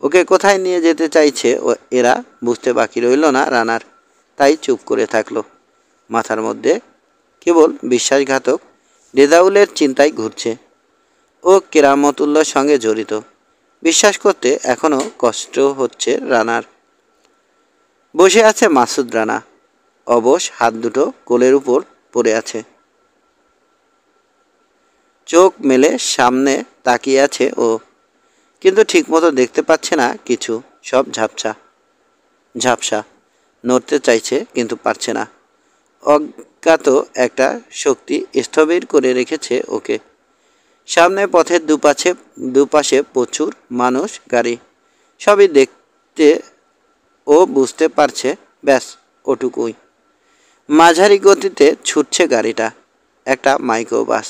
ওকে কোথায় নিয়ে যেতে চাইছে এরা বুঝতে বাকি রইল না রানার, তাই চুপ করে থাকলো। মাথার মধ্যে কেবল বিশ্বাসঘাতক রেজাউলের চিন্তায় ঘুরছে। ও কেরামতুল্লার সঙ্গে জড়িত, বিশ্বাস করতে এখনও কষ্ট হচ্ছে রানার। বসে আছে মাসুদ রানা, অবশ হাত দুটো কোলের উপর পড়ে আছে। চোখ মেলে সামনে তাকিয়ে আছে ও, কিন্তু ঠিকমতো দেখতে পাচ্ছে না কিছু, সব ঝাপসা। নড়তে চাইছে কিন্তু পারছে না। অজ্ঞাত একটা শক্তি স্থবির করে রেখেছে ওকে। সামনে পথের দুপাশে প্রচুর মানুষ, গাড়ি, সবই দেখতে ও বুঝতে পারছে। ব্যাস ওটুকুই। মাঝারি গতিতে ছুটছে গাড়িটা, একটা মাইক্রোবাস।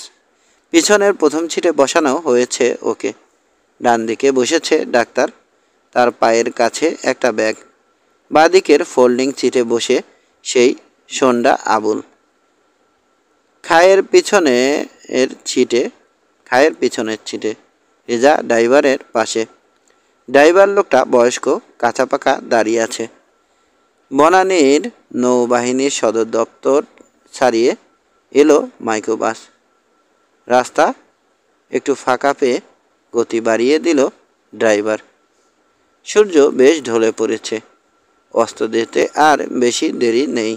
পিছনের প্রথম সিটে বসানো হয়েছে ওকে। ডান দিকে বসেছে ডাক্তার, তার পায়ের কাছে একটা ব্যাগ। বাঁদিকের ফোল্ডিং সিটে বসে সেই সন্ডা আবুল। খায়ের পিছনের সিটে রেজা ড্রাইভারের পাশে। ড্রাইভার লোকটা বয়স্ক, কাঁচাপাকা, দাঁড়িয়ে আছে। বনানীর নৌবাহিনীর সদর দপ্তর ছাড়িয়ে এলো মাইক্রোবাস। রাস্তা একটু ফাঁকা পেয়ে গতি বাড়িয়ে দিল ড্রাইভার। সূর্য বেশ ঢলে পড়েছে, অস্ত যেতে আর বেশি দেরি নেই।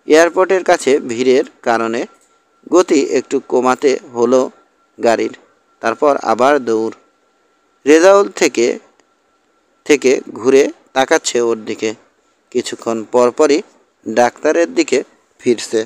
এয়ারপোর্টের কাছে ভিড়ের কারণে গতি একটু কমাতে হলো গাড়ির। তারপর আবার দৌড়। রেজাউল থেকে ঘুরে তাকাচ্ছে ওর দিকে। কিছুক্ষণ পরপরই ডাক্তারের দিকে ফিরছে।